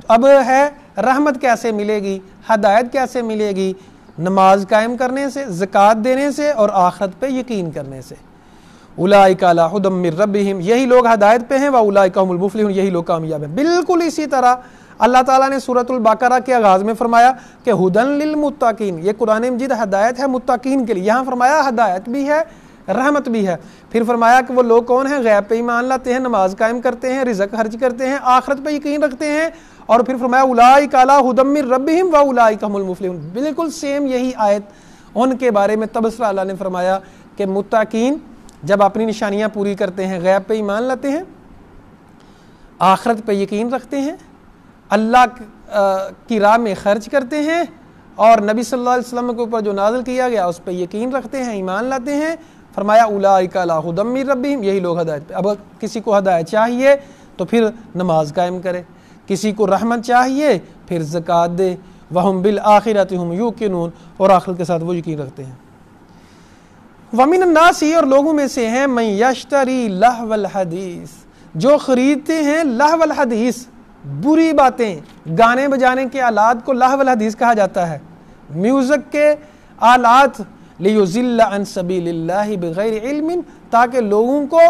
اب ہے رحمت کیسے ملے گی، ہدایت کیسے ملے گی؟ نماز قائم کرنے سے، زکوٰۃ دینے سے، اور آخرت پہ یقین کرنے سے۔ اولئک علی ھدی من ربہم، یہی لوگ ہدایت پہ ہیں، واولئک ھم المفلحون، یہی لوگ کامیاب ہیں۔ بالکل اسی طرح اللہ تعالیٰ نے سورۃ البقرہ کے آغاز میں فرمایا کہ ھدی للمتقین، یہ قرآن مجید ہدایت ہے متقین کے لیے، یہاں فرمایا ہدایت بھی ہے، رحمت بھی ہے۔ پھر فرمایا کہ وہ لوگ کون ہیں؟ غیب پہ ایمان لاتے ہیں، نماز قائم کرتے ہیں، رزق خرچ کرتے ہیں، آخرت پہ یقین رکھتے ہیں، اور پھر فرمایا اولئک علی ھدی من ربہم واولئک ھم المفلحون۔ بالکل سیم یہی آیت ان کے بارے میں تبصرہ اللہ نے فرمایا کہ متقین جب اپنی نشانیاں پوری کرتے ہیں، غیب پہ ایمان لاتے ہیں، آخرت پہ یقین رکھتے ہیں، اللہ کی راہ میں خرچ کرتے ہیں، اور نبی صلی اللہ علیہ وسلم کے اوپر جو نازل کیا گیا اس پہ یقین رکھتے ہیں، ایمان لاتے ہیں، فرمایا اولئک علی ھدی من ربہم، یہی لوگ ہدایت پہ۔ اب کسی کو ہدایت چاہیے تو پھر نماز قائم کرے، کسی کو رحمت چاہیے پھر زکوٰۃ دے، وہم بالآخرۃ ھم یوقنون، اور آخرت کے ساتھ وہ یقین رکھتے ہیں۔ ومن الناس، اور لوگوں میں سے ہیں، من یشتری لہو الحدیث، جو خریدتے ہیں لہو الحدیث، بری باتیں، گانے بجانے کے آلات کو لہو الحدیث کہا جاتا ہے، میوزک کے آلات، لیضل عن سبیل اللہ بغیر علم، تاکہ لوگوں کو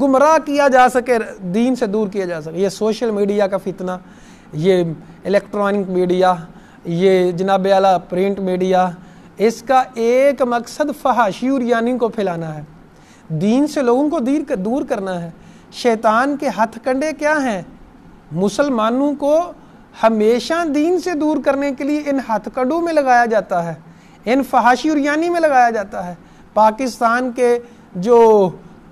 گمراہ کیا جا سکے، دین سے دور کیا جا سکے۔ یہ سوشل میڈیا کا فتنہ، یہ الیکٹرانک میڈیا، یہ جناب اعلیٰ پرنٹ میڈیا، اس کا ایک مقصد فحاشی اور یعنی کو پھیلانا ہے، دین سے لوگوں کو دور کرنا ہے۔ شیطان کے ہتھ کنڈے کیا ہیں؟ مسلمانوں کو ہمیشہ دین سے دور کرنے کے لیے ان ہتھ کنڈوں میں لگایا جاتا ہے، ان فحاشی اور یعنی میں لگایا جاتا ہے۔ پاکستان کے جو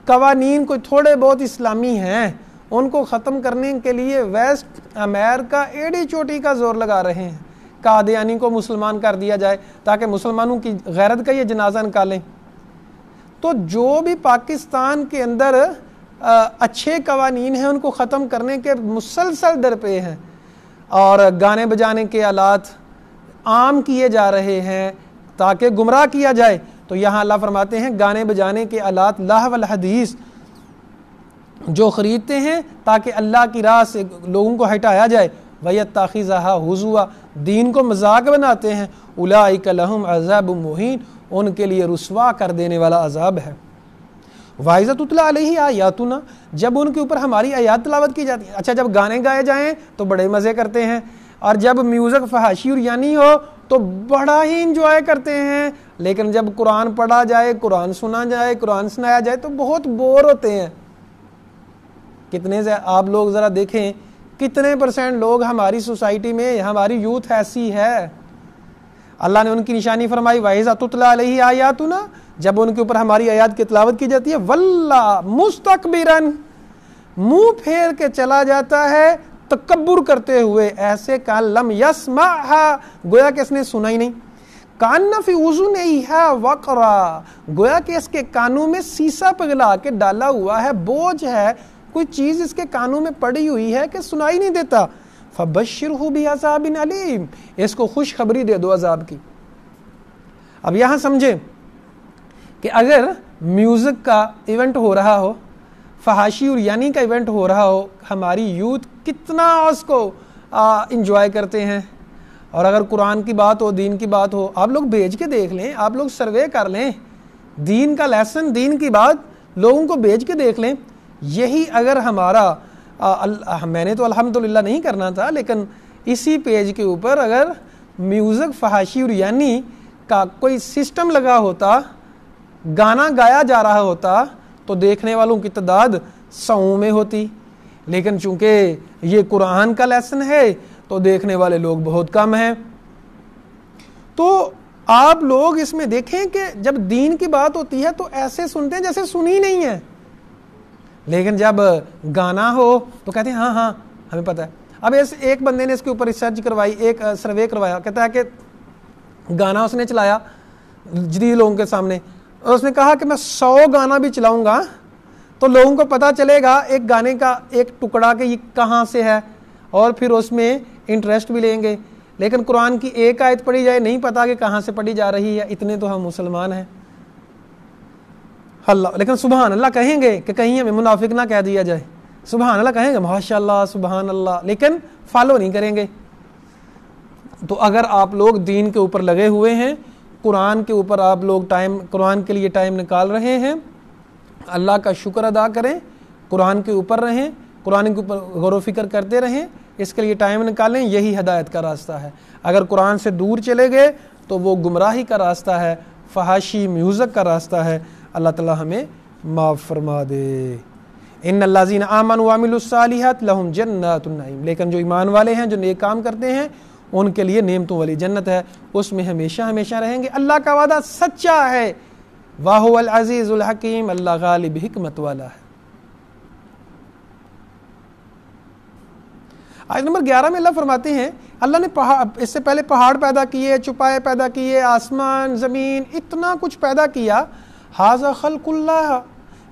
قوانین کوئی تھوڑے بہت اسلامی ہیں، ان کو ختم کرنے کے لیے ویسٹ امریکہ ایڑی چوٹی کا زور لگا رہے ہیں، قادیانی کو مسلمان کر دیا جائے تاکہ مسلمانوں کی غیرت کا یہ جنازہ نکالیں۔ تو جو بھی پاکستان کے اندر اچھے قوانین ہیں ان کو ختم کرنے کے مسلسل در پہ ہیں، اور گانے بجانے کے آلات عام کیے جا رہے ہیں تاکہ گمراہ کیا جائے. تو یہاں اللہ فرماتے ہیں گانے بجانے کے آلات لہو الحدیث جو خریدتے ہیں تاکہ اللہ کی راہ سے لوگوں کو ہٹایا جائے، وَيَتَّخِذَهَا هُزُوًا دین کو مذاق بناتے ہیں، أُولَٰئِكَ لَهُمْ عَذَابٌ مُّهِينٌ ان کے لیے رسوا کر دینے والا عذاب ہے. وَإِذَا تُتْلَىٰ عَلَيْهِ آيَاتُنَا جب ان کے اوپر ہماری آیات تلاوت کی جاتی ہے. اچھا جب گانے گائے جائیں تو بڑے مزے کرتے ہیں، اور جب میوزک فحاشی اور یعنی ہو تو بڑا ہی انجوائے کرتے ہیں، لیکن جب قرآن پڑھا جائے، قرآن سنا جائے، قرآن سنایا جائے تو بہت بور ہوتے ہیں. کتنے سے آپ لوگ ذرا دیکھیں کتنے پرسنٹ لوگ ہماری سوسائٹی میں، ہماری یوتھ ایسی ہے. اللہ نے ان کی نشانی فرمائی وَإِذَا تُتْلَىٰ عَلَيْهِ آيَاتُنَا جب ان کے اوپر ہماری آیات کی تلاوت کی جاتی ہے وَلَّا مُسْتَكْبِرًا منہ پھیر کے چلا جاتا ہے تکبر کرتے ہوئے، ایسے کان لم یسمعها گویا کہ اس نے سنا ہی نہیں، کان فی اذنیها وقرا گویا کہ اس کے کانوں میں سیسا پگھلا کے ڈالا ہوا ہے، بوجھ ہے، کوئی چیز اس کے کانوں میں پڑی ہوئی ہے کہ سنائی نہیں دیتا. فبشرہ بعذاب علیم اس کو خوشخبری دے دو عذاب کی. اب یہاں سمجھیں کہ اگر میوزک کا ایونٹ ہو رہا ہو، فحاشی اور یعنی کا ایونٹ ہو رہا ہو، ہماری یوتھ کتنا اس کو انجوائے کرتے ہیں. اور اگر قرآن کی بات ہو، دین کی بات ہو، آپ لوگ بھیج کے دیکھ لیں، آپ لوگ سروے کر لیں، دین کا لیسن، دین کی بات لوگوں کو بھیج کے دیکھ لیں. یہی اگر ہمارا میں نے تو الحمدللہ نہیں کرنا تھا، لیکن اسی پیج کے اوپر اگر میوزک فحاشی اور یعنی کا کوئی سسٹم لگا ہوتا، گانا گایا جا رہا ہوتا تو دیکھنے والوں کی تعداد 100 میں ہوتی. لیکن چونکہ یہ قرآن کا لیسن ہے تو دیکھنے والے لوگ بہت کم ہیں. تو آپ لوگ اس میں دیکھیں کہ جب دین کی بات ہوتی ہے تو ایسے سنتے ہیں جیسے سنی نہیں ہے، لیکن جب گانا ہو تو کہتے ہیں ہاں ہاں ہمیں پتہ ہے. اب ایک بندے نے اس کے اوپر ریسرچ کروائی، ایک سروے کروایا، کہتا ہے کہ گانا اس نے چلایا جدید لوگوں کے سامنے، اور اس نے کہا کہ میں 100 گانا بھی چلاؤں گا تو لوگوں کو پتہ چلے گا ایک گانے کا ایک ٹکڑا کہ یہ کہاں سے ہے، اور پھر اس میں انٹرسٹ بھی لیں گے. لیکن قرآن کی ایک آیت پڑھی جائے نہیں پتہ کہ کہاں سے پڑھی جا رہی ہے. اتنے تو ہم مسلمان ہیں اللہ. لیکن سبحان اللہ کہیں گے کہ کہیں ہمیں منافق نہ کہہ دیا جائے. سبحان اللہ کہیں گے، ماشاء اللہ سبحان اللہ، لیکن فالو نہیں کریں گے. تو اگر آپ لوگ دین کے اوپر لگے ہوئے ہیں، قرآن کے اوپر آپ لوگ قرآن کے لیے ٹائم نکال رہے ہیں، اللہ کا شکر ادا کریں، قرآن کے اوپر رہیں، قرآن کے اوپر غور و فکر کرتے رہیں، اس کے لیے ٹائم نکالیں. یہی ہدایت کا راستہ ہے. اگر قرآن سے دور چلے گئے تو وہ گمراہی کا راستہ ہے، فحاشی میوزک کا راستہ ہے. اللہ تعالی ہمیں معاف فرما دے. ان الذین آمنوا وعملوا الصالحات لہم جنات النعیم لیکن جو ایمان والے ہیں، جو نیک کام کرتے ہیں، ان کے لیے نعمتوں والی جنت ہے، اس میں ہمیشہ ہمیشہ رہیں گے. اللہ کا وعدہ سچا ہے. وَهُوَ الْعَزِيزُ الْحَكِيمُ اللہ غالب حکمت والا ہے. آیت نمبر 11 میں اللہ فرماتے ہیں اللہ نے اس سے پہلے پہاڑ پیدا کیے، چوپائے پیدا کیے، آسمان، زمین، اتنا کچھ پیدا کیا. ھذا خلق اللہ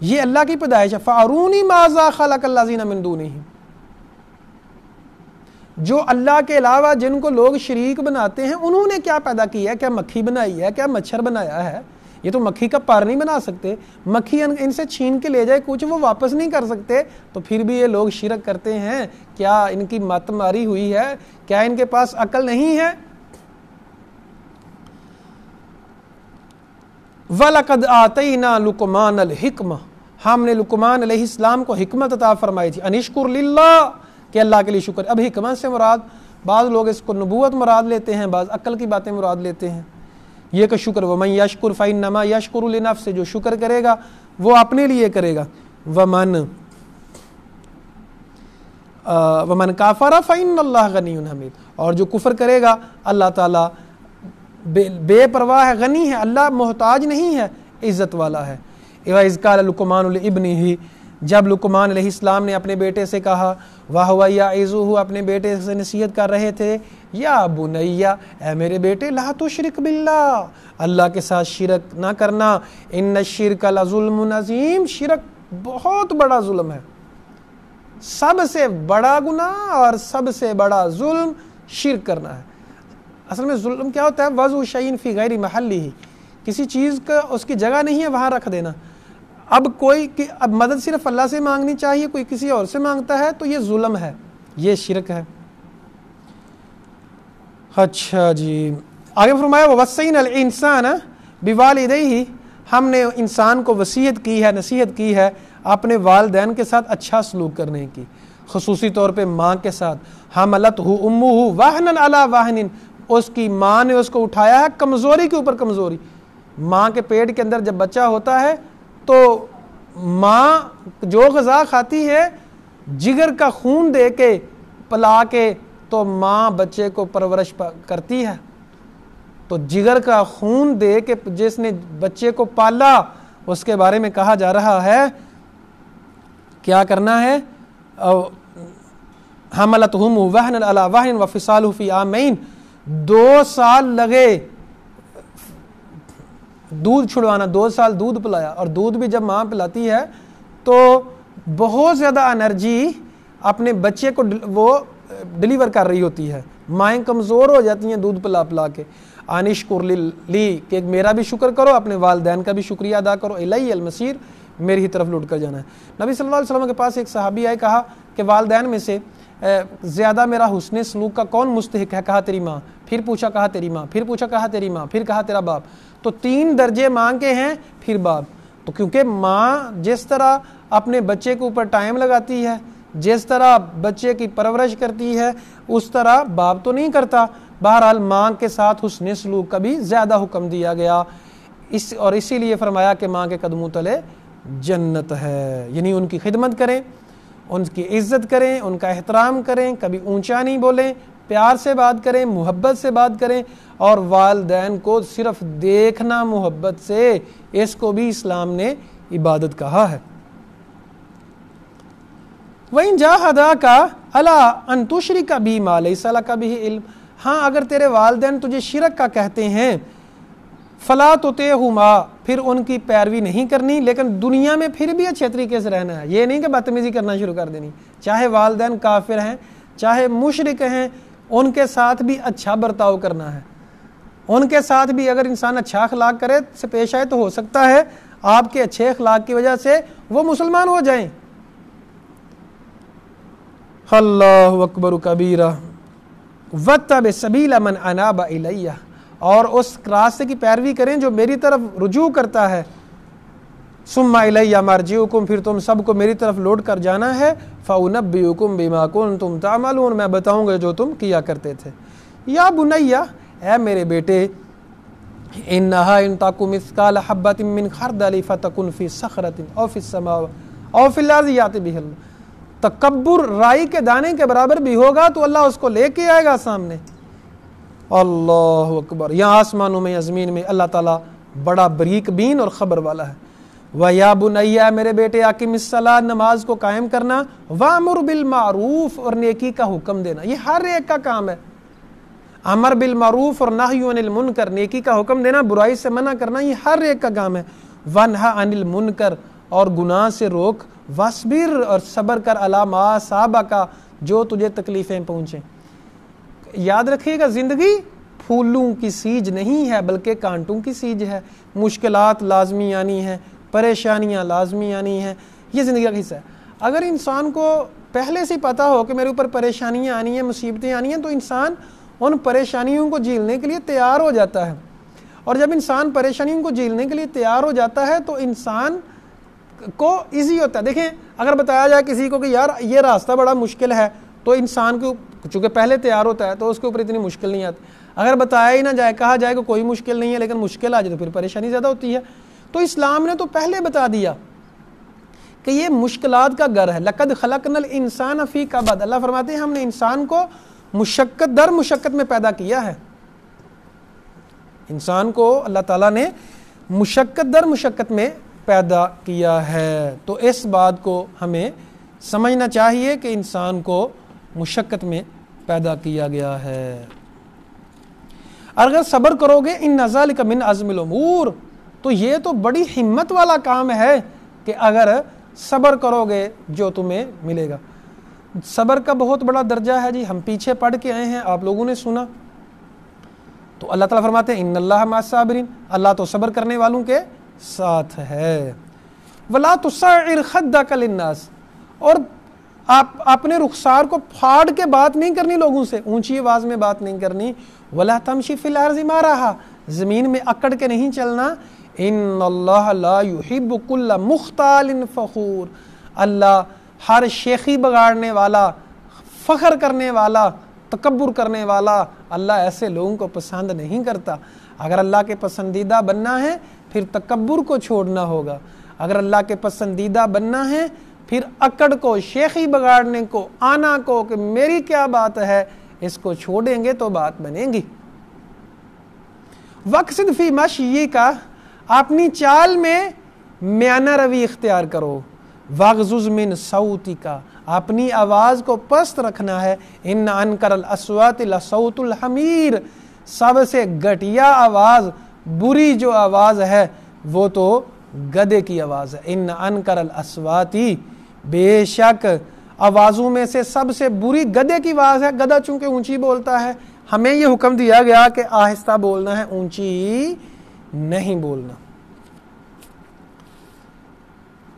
یہ اللہ کی پیدائش ہے. فارونی ماذا خلق الذین من دونہ جو اللہ کے علاوہ جن کو لوگ شریک بناتے ہیں انہوں نے کیا پیدا کیا ہے. کیا مکھی بنائی ہے؟ کیا مچھر بنایا ہے؟ یہ تو مکھی کا پر نہیں بنا سکتے. مکھی ان سے چھین کے لے جائے کچھ وہ واپس نہیں کر سکتے. تو پھر بھی یہ لوگ شرک کرتے ہیں. کیا ان کی مت ماری ہوئی ہے؟ کیا ان کے پاس عقل نہیں ہے؟ وَلَقَدْ آتَيْنَا لُقْمَانَ الْحِكْمَةَ ہم نے لقمان علیہ السلام کو حکمت عطا فرمائی تھی. انشکر للہ کہ اللہ کے لیے شکر. اب حکمت سے مراد بعض لوگ اس کو نبوت مراد لیتے ہیں، بعض عقل کی باتیں مراد لیتے ہیں. یہ کہ شکر ومن یشکر فإنما یشکر لنفسہ جو شکر کرے گا وہ اپنے لیے کرے گا. ومن کافر فإن اللہ غنی حمید اور جو کفر کرے گا اللہ تعالیٰ بے پرواہ ہے، غنی ہے، اللہ محتاج نہیں ہے، عزت والا ہے. وَإِذْ قَالَ لُقْمَانُ لِابْنِهِ جب لقمان علیہ السلام نے اپنے بیٹے سے کہا، وَهُوَ يَعِظُهُ اپنے بیٹے سے نصیحت کر رہے تھے، یا بنیا اے میرے بیٹے، لا تشرک باللہ اللہ کے ساتھ شرک نہ کرنا، ان الشرک لظلم عظیم شرک بہت بڑا ظلم ہے، سب سے بڑا گناہ اور سب سے بڑا ظلم شرک کرنا ہے۔ اصل میں ظلم کیا ہوتا ہے؟ وضع شیء فی غیر محلہ، کسی چیز کا اس کی جگہ نہیں ہے وہاں رکھ دینا۔ اب مدد صرف اللہ سے مانگنی چاہیے، کوئی کسی اور سے مانگتا ہے تو یہ ظلم ہے، یہ شرک ہے۔ اچھا جی، آگے فرمایا وَوَصَّيْنَا الْإِنسَانَ بِوَالِدَيْهِ، ہم نے انسان کو وصیت کی ہے، نصیحت کی ہے اپنے والدین کے ساتھ اچھا سلوک کرنے کی، خصوصی طور پہ ماں کے ساتھ۔ حملتہ امہ وہنا علی وہن، اس کی ماں نے اس کو اٹھایا ہے کمزوری کے اوپر کمزوری۔ ماں کے پیٹ کے اندر جب بچہ ہوتا ہے تو ماں جو غذا کھاتی ہے جگر کا خون دے کے پلا کے تو ماں بچے کو پرورش کرتی ہے، تو جگر کا خون دے کے جس نے بچے کو پالا اس کے بارے میں کہا جا رہا ہے کیا کرنا ہے؟ حملتہ امہ وہنا علی وہن وفصالہ فی عامین، 2 سال لگے دودھ چھڑوانا، 2 سال دودھ پلایا، اور دودھ بھی جب ماں پلاتی ہے تو بہت زیادہ انرجی اپنے بچے کو وہ ڈلیور کر رہی ہوتی ہے، مائیں کمزور ہو جاتی ہیں دودھ پلا پلا کے۔ انشکر لی، کہ میرا بھی شکر کرو، اپنے والدین کا بھی شکریہ ادا کرو، الی المصیر، میری ہی طرف لوٹ کر جانا ہے۔ نبی صلی اللہ علیہ وسلم کے پاس ایک صحابی آئے، کہا کہ والدین میں سے زیادہ میرا حسن سلوک کا کون مستحق ہے؟ کہا تیری ماں، پھر پوچھا کہا تیری ماں، پھر پوچھا کہا تیری ماں، پھر کہا تیرا باپ، تو 3 درجے ماں کے ہیں، پھر باپ۔ تو کیونکہ ماں جس طرح اپنے بچے کے اوپر ٹائم لگاتی ہے، جس طرح بچے کی پرورش کرتی ہے، اس طرح باپ تو نہیں کرتا۔ بہرحال ماں کے ساتھ حسن سلوک کا بھی زیادہ حکم دیا گیا، اور اسی لیے فرمایا کہ ماں کے قدموں تلے جنت ہے، یعنی ان کی خدمت کریں، ان کی عزت کریں، ان کا احترام کریں، کبھی اونچا نہیں بولیں، پیار سے بات کریں، محبت سے بات کریں، اور والدین کو صرف دیکھنا محبت سے، اس کو بھی اسلام نے عبادت کہا ہے۔ وَإِن جَاهَدَاكَ عَلَىٰ أَن تُشْرِكَ بِي مَا لَيْسَ لَكَ بِهِ عِلْمٌ، ہاں اگر تیرے والدین تجھے شرک کا کہتے ہیں، فَلَا تُطِعْهُمَا، پھر ان کی پیروی نہیں کرنی، لیکن دنیا میں پھر بھی اچھے طریقے سے رہنا ہے، یہ نہیں کہ بدتمیزی کرنا شروع کر دینی، چاہے والدین کافر ہیں، چاہے مشرک ہیں، ان کے ساتھ بھی اچھا برتاؤ کرنا ہے۔ ان کے ساتھ بھی اگر انسان اچھا اخلاق کرے سے پیش آئے تو ہو سکتا ہے آپ کے اچھے اخلاق کی وجہ سے وہ مسلمان ہو جائیں۔ اللہ اکبر کبیرہ۔ وَاتَّبِعْ سَبِيلَ مَنْ أَنَابَ إِلَيَّ، اور اس راستے کی پیروی کریں جو میری طرف رجوع کرتا ہے۔ ثُمَّ إِلَيَّ مَرْجِعُكُمْ، پھر تم سب کو میری طرف لوٹ کر جانا ہے۔ فَأُنَبِّئُكُمْ بِمَا كُنْتُمْ تَعْمَلُونَ، میں بتاؤں گا جو تم کیا کرتے تھے۔ یا بنیہ، اے میرے بیٹے، إِنَّهَا إِن تَكُ مِثْقَالَ حَبَّةٍ مِّنْ خَرْدَلٍ فَتَكُنْ فِي صَخْرَةٍ أَوْ فِي السَّمَاوَاتِ أَوْ فِي الْأَرْضِ يَأْتِ بِهِ اللَّهُ، تکبر رائی کے دانے کے برابر بھی ہوگا تو اللہ اس کو لے کے آئے گا سامنے۔ اللہ اکبر۔ یہاں آسمانوں میں یا زمین میں اللہ تعالیٰ بڑا بریک بین اور خبر والا ہے۔ وَيَا بُنَيَّ، میرے بیٹے، أَقِمِ الصَّلَاةَ، نماز کو قائم کرنا، وَأْمُرْ بِالْمَعْرُوفِ، اور نیکی کا حکم دینا، یہ ہر ایک کا کام ہے۔ امر بالمعروف اور نہی عن المنکر، نیکی کا حکم دینا، برائی سے منع کرنا، یہ ہر ایک کا کام ہے۔ وَانْہَ عَنِ الْمُنکر، اور گناہ سے روک، وَاصْبِرْ، اور صبر کر، عَلَىٰ مَا أَصَابَكَ، جو تجھے تکلیفیں پہنچیں۔ یاد رکھیے گا، زندگی پھولوں کی سیج نہیں ہے بلکہ کانٹوں کی سیج ہے۔ مشکلات لازمی آنی ہیں، پریشانیاں لازمی آنی ہیں، یہ زندگی کا حصہ ہے۔ اگر انسان کو پہلے سے پتہ ہو کہ میرے اوپر پریشانیاں آنی ہیں، مصیبتیں آنی ہیں، تو انسان ان پریشانیوں کو جھیلنے کے لیے تیار ہو جاتا ہے، اور جب انسان پریشانیوں کو جھیلنے کے لیے تیار ہو جاتا ہے تو انسان کو ایزی ہوتا ہے۔ دیکھیں، اگر بتایا جائے کسی کو کہ یار یہ راستہ بڑا مشکل ہے تو انسان کو چونکہ پہلے تیار ہوتا ہے تو اس کے اوپر اتنی مشکل نہیں آتی۔ اگر بتایا ہی نہ جائے، کہا جائے کہ کوئی مشکل نہیں ہے لیکن مشکل آ جائے تو پھر پریشانی زیادہ ہوتی ہے۔ تو اسلام نے تو پہلے بتا دیا کہ یہ مشکلات کا گھر ہے۔ لَقَدْ خَلَقْنَا الْإِنسَانَ فِي كَبَدٍ، اللہ فرماتے ہیں ہم نے انسان کو مشقت در مشقت میں پیدا کیا ہے۔ انسان کو اللہ تعالیٰ نے مشقت در مشقت میں پیدا کیا ہے، تو اس بات کو ہمیں سمجھنا چاہیے کہ انسان کو مشقت میں پیدا کیا گیا ہے۔ اگر صبر کرو گے، ان ذالک من عزم الامور، تو یہ تو بڑی ہمت والا کام ہے کہ اگر صبر کرو گے جو تمہیں ملے گا۔ صبر کا بہت بڑا درجہ ہے جی، ہم پیچھے پڑھ کے آئے ہیں، آپ لوگوں نے سنا۔ تو اللہ تعالیٰ فرماتے ہیں ان اللہ مع الصابرین، اللہ تو صبر کرنے والوں کے ساتھ ہے۔ ولا تصعر خدک للناس، اور آپ اپنے رخسار کو پھاڑ کے بات نہیں کرنی لوگوں سے، اونچی آواز میں بات نہیں کرنی۔ ولا تمشی فی الارض مرحا، زمین میں اکڑ کے نہیں چلنا۔ ان اللہ لا یحب کل مختال فخور، اللہ ہر شیخی بگاڑنے والا، فخر کرنے والا، تکبر کرنے والا، اللہ ایسے لوگوں کو پسند نہیں کرتا۔ اگر اللہ کے پسندیدہ بننا ہے پھر تکبر کو چھوڑنا ہوگا، اگر اللہ کے پسندیدہ بننا ہے پھر اکڑ کو، شیخی بگاڑنے کو، آنا کو کہ میری کیا بات ہے، اس کو چھوڑیں گے تو بات بنے گی۔ وقصد فی مشیک، اپنی چال میں میانہ روی اختیار کرو۔ واغضض من صوتک، اپنی آواز کو پست رکھنا ہے۔ ان انکر الاصوات لصوت الحمیر، سب سے گھٹیا آواز، بری جو آواز ہے وہ تو گدھے کی آواز ہے۔ ان انکر الاصوات، بے شک آوازوں میں سے سب سے بری گدھے کی آواز ہے۔ گدھا چونکہ اونچی بولتا ہے، ہمیں یہ حکم دیا گیا کہ آہستہ بولنا ہے، اونچی نہیں بولنا۔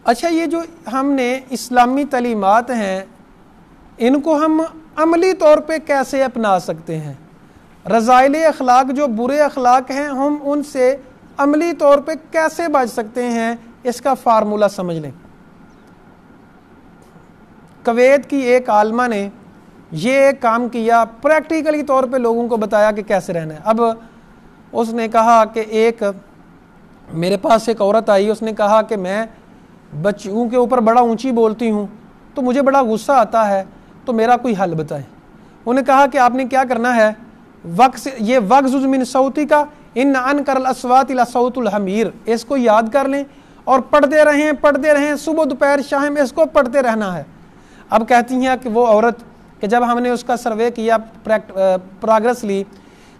اچھا، یہ جو ہم نے اسلامی تعلیمات ہیں ان کو ہم عملی طور پہ کیسے اپنا سکتے ہیں؟ رذائل اخلاق جو برے اخلاق ہیں ہم ان سے عملی طور پہ کیسے بچ سکتے ہیں، اس کا فارمولہ سمجھ لیں۔ کویت کی ایک عالمہ نے یہ ایک کام کیا، پریکٹیکلی طور پہ لوگوں کو بتایا کہ کیسے رہنا ہے۔ اب اس نے کہا کہ میرے پاس ایک عورت آئی، اس نے کہا کہ میں بچوں کے اوپر بڑا اونچی بولتی ہوں تو مجھے بڑا غصہ آتا ہے، تو میرا کوئی حل بتائیں۔ انہوں نے کہا کہ آپ نے کیا کرنا ہے، یہ وغضض من صوتک ان انکر الاصوات لصوت الحمیر، اس کو یاد کر لیں اور پڑھتے رہیں صبح دوپہر شام، اس کو پڑھتے رہنا ہے۔ اب کہتی ہیں کہ وہ عورت کہ جب ہم نے اس کا سروے کیا، پروگرس لی،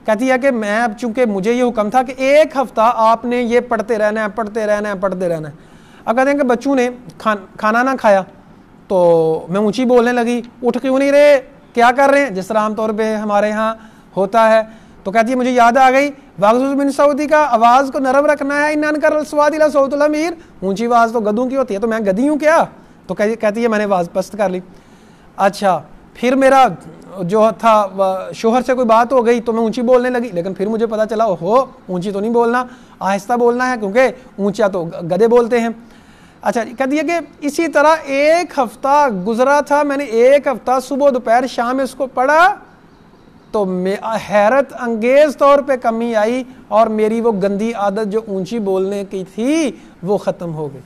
کہتی ہے کہ میں اب چونکہ مجھے یہ حکم تھا کہ ایک ہفتہ آپ نے یہ پڑھتے رہنا ہے۔ اب کہتے ہیں کہ بچوں نے کھانا نہ کھایا تو میں اونچی بولنے لگی، اٹھ کیوں نہیں رہے، کیا کر رہے ہیں، جس طرح عام طور پہ ہمارے ہاں ہوتا ہے۔ تو کہتی ہے مجھے یاد آ گئی، واغضض من صوتک، آواز کو نرم رکھنا ہے، ان انکر الاصوات لصوت الحمیر، اونچی آواز تو گدھوں کی ہوتی ہے، تو میں گدھی ہوں کیا؟ تو کہتی ہے میں نے آواز پست کر لی۔ اچھا، پھر میرا جو تھا شوہر سے کوئی بات ہو گئی تو میں اونچی بولنے لگی، لیکن پھر مجھے پتا چلا اونچی تو نہیں بولنا، آہستہ بولنا ہے، کیونکہ اونچا تو گدھے بولتے ہیں۔ اچھا، کہتی ہے کہ اسی طرح ایک ہفتہ گزرا تھا، میں نے ایک ہفتہ صبح دوپہر شام اس کو پڑھا تو حیرت انگیز طور پہ کمی آئی اور میری وہ گندی عادت جو اونچی بولنے کی تھی وہ ختم ہو گئی۔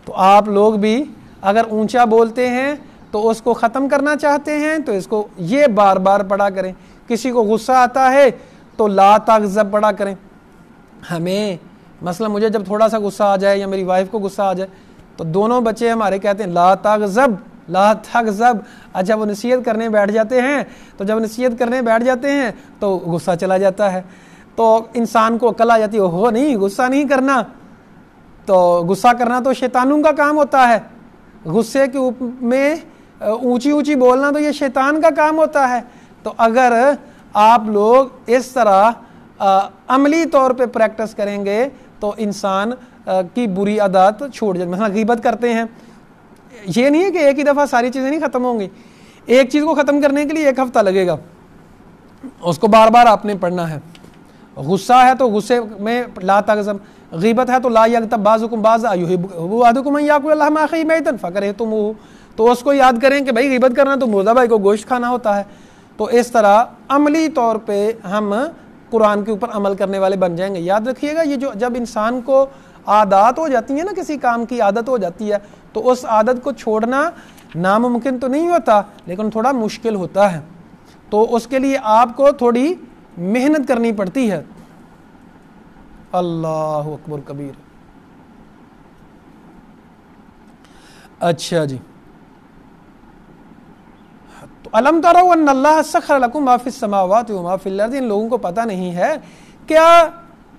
تو آپ لوگ بھی اگر اونچا بولتے ہیں تو اس کو ختم کرنا چاہتے ہیں تو اس کو یہ بار بار پڑھا کریں۔ کسی کو غصہ آتا ہے تو لا تغضب پڑھا کریں۔ ہمیں مثلا مجھے جب تھوڑا سا غصہ آ جائے یا میری وائف کو غصہ آ جائے تو دونوں بچے ہمارے کہتے ہیں لا تغضب لا تغضب۔ اچھا، وہ نصیحت کرنے بیٹھ جاتے ہیں تو غصہ چلا جاتا ہے، تو انسان کو عقل آ جاتی ہے، نہیں غصہ نہیں کرنا، تو غصہ کرنا تو شیطانوں کا کام ہوتا ہے، غصے کے میں اونچی بولنا تو یہ شیطان کا کام ہوتا ہے۔ تو اگر آپ لوگ اس طرح عملی طور پہ پریکٹس کریں گے تو انسان کی بری عادات چھوڑ جائے۔ مثلا غیبت کرتے ہیں، یہ نہیں ہے کہ ایک ہی دفعہ ساری چیزیں نہیں ختم ہوں گی، ایک چیز کو ختم کرنے کے لیے ایک ہفتہ لگے گا، اس کو بار بار آپ نے پڑھنا ہے۔ غصہ ہے تو غصے میں لا تغضب، غیبت ہے تو لا یغتب بعضکم بعضا یحب احدکم ان یاکل لحم اخیہ میتا فکرہتموہ، تو اس کو یاد کریں کہ بھائی غیبت کرنا تو مردہ بھائی کو گوشت کھانا ہوتا ہے۔ تو اس طرح عملی طور پہ ہم قرآن کے اوپر عمل کرنے والے بن جائیں گے۔ یاد رکھیے گا، یہ جو جب انسان کو عادات ہو جاتی ہیں نا، کسی کام کی عادت ہو جاتی ہے تو اس عادت کو چھوڑنا ناممکن تو نہیں ہوتا لیکن تھوڑا مشکل ہوتا ہے، تو اس کے لیے آپ کو تھوڑی محنت کرنی پڑتی ہے۔ اللہ اکبر کبیر۔ اچھا جی، تو الم تروا ان اللہ سخر لکم ما فی السماوات و ما فی الارض، ان لوگوں کو پتہ نہیں ہے کیا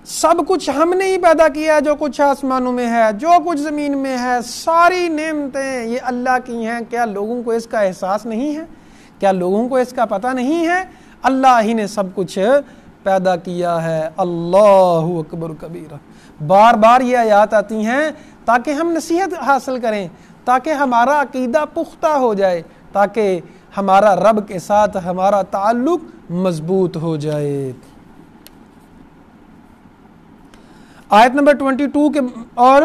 سب کچھ ہم نے ہی پیدا کیا ہے، جو کچھ آسمانوں میں ہے، جو کچھ زمین میں ہے، ساری نعمتیں یہ اللہ کی ہیں۔ کیا لوگوں کو اس کا احساس نہیں ہے؟ کیا لوگوں کو اس کا پتہ نہیں ہے؟ اللہ ہی نے سب کچھ پیدا کیا ہے۔ اللہ اکبر کبیرہ۔ بار بار یہ آیات آتی ہیں تاکہ ہم نصیحت حاصل کریں، تاکہ ہمارا عقیدہ پختہ ہو جائے، تاکہ ہمارا رب کے ساتھ ہمارا تعلق مضبوط ہو جائے۔ آیت نمبر 22 کے اور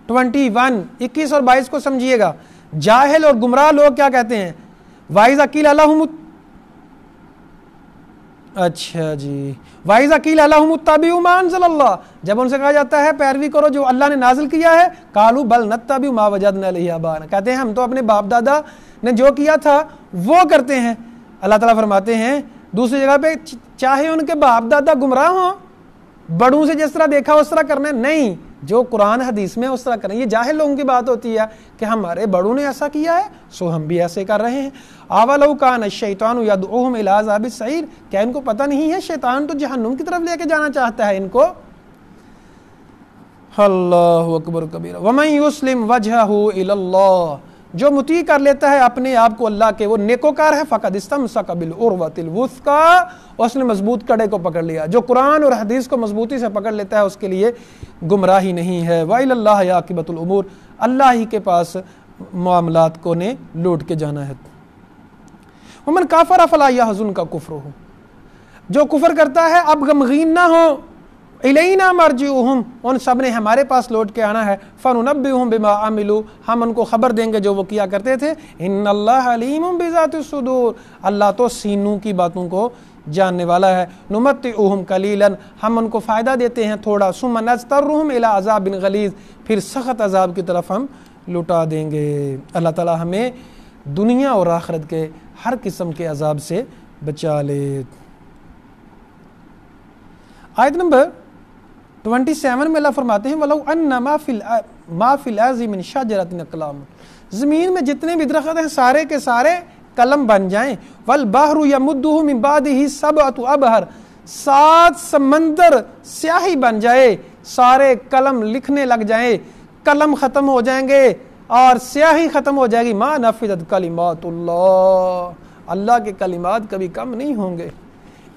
21 21 اور 22 کو سمجھیے گا۔ جاہل اور گمراہ لوگ کیا کہتے ہیں؟ وَإِذَا قِيلَ لَهُمُ وَإِذَا قِيلَ لَهُمُ اتَّبِعُوا مَا أَنزَلَ اللَّهُ، جب ان سے کہا جاتا ہے پیروی کرو جو اللہ نے نازل کیا ہے، قَالُوا بَلْ نَتَّبِعُ مَا وَجَدْنَا عَلَيْهِ آبَاءَنَا، کہتے ہیں ہم تو اپنے باپ دادا نے جو کیا تھا وہ کرتے ہیں۔ اللہ تعالیٰ فرماتے ہیں دوسری جگہ پہ، چاہے ان کے باپ دادا گمراہ ہوں، بڑوں سے جس طرح دیکھا اس طرح کرنا ہے، نہیں، جو قرآن حدیث میں اس طرح کریں۔ یہ جاہل لوگوں کی بات ہوتی ہے کہ ہمارے بڑوں نے ایسا کیا ہے سو ہم بھی ایسے کر رہے ہیں۔ اَوَلَوْ كَانَ الشَّيْطَانُ يَدْعُوهُمْ إِلَىٰ عَذَابِ السَّعِيرِ، کیا ان کو پتہ نہیں ہے شیطان تو جہنم کی طرف لے کے جانا چاہتا ہے ان کو۔ اللہ اکبر کبیرہ۔ وَمَن يُسْلِمْ وَجْهَهُ إِلَى اللَّهِ، جو مطیع کر لیتا ہے اپنے آپ کو اللہ کے، وہ نیکوکار ہے۔ فقد استمسک بالعروۃ الوثقی، اس نے مضبوط کڑے کو پکڑ لیا۔ جو قرآن اور حدیث کو مضبوطی سے پکڑ لیتا ہے اس کے لیے گمراہی نہیں ہے۔ وَإِلَى اللَّهِ عَاقِبَةُ الْأُمُورِ، اللہ ہی کے پاس معاملات کو نے لوٹ کے جانا ہے۔ وَمَنْ كَفَرَ فَلَا يَحْزُنْكَ كُفْرُهُ، جو کفر کرتا ہے اب غمگین نہ ہو۔ الینا مرجعہم، ان سب نے ہمارے پاس لوٹ کے آنا ہے۔ فننبئہم بما عملوا، ہم ان کو خبر دیں گے جو وہ کیا کرتے تھے۔ ان اللہ علیم بذات الصدور، اللہ تو سینوں کی باتوں کو جاننے والا ہے۔ نمتعہم قلیلا، ہم ان کو فائدہ دیتے ہیں تھوڑا۔ ثم نضطرہم الی عذاب غلیظ، پھر سخت عذاب کی طرف ہم لٹا دیں گے۔ اللہ تعالی ہمیں دنیا اور آخرت کے ہر قسم کے عذاب سے بچا لے۔ آیت نمبر 27 میں اللہ فرماتے ہیں وَلَوْ أَنَّ مَا فِي الْأَرْضِ مِنْ شَجَرَةٍ أَقْلَامٌ، زمین میں جتنے بھی درخت ہیں سارے کے سارے قلم بن جائیں۔ وَالْبَحْرُ يَمُدُّهُ مِنْ بَعْدِهِ سَبْعَةُ أَبْحُرٍ، 7 سمندر سیاہی بن جائے، سارے قلم لکھنے لگ جائیں، قلم ختم ہو جائیں گے اور سیاہی ختم ہو جائے گی۔ مَا نَفِذَتْ كَلِمَاتُ اللَّهِ، اللہ کے کلمات کبھی کم نہیں ہوں گے۔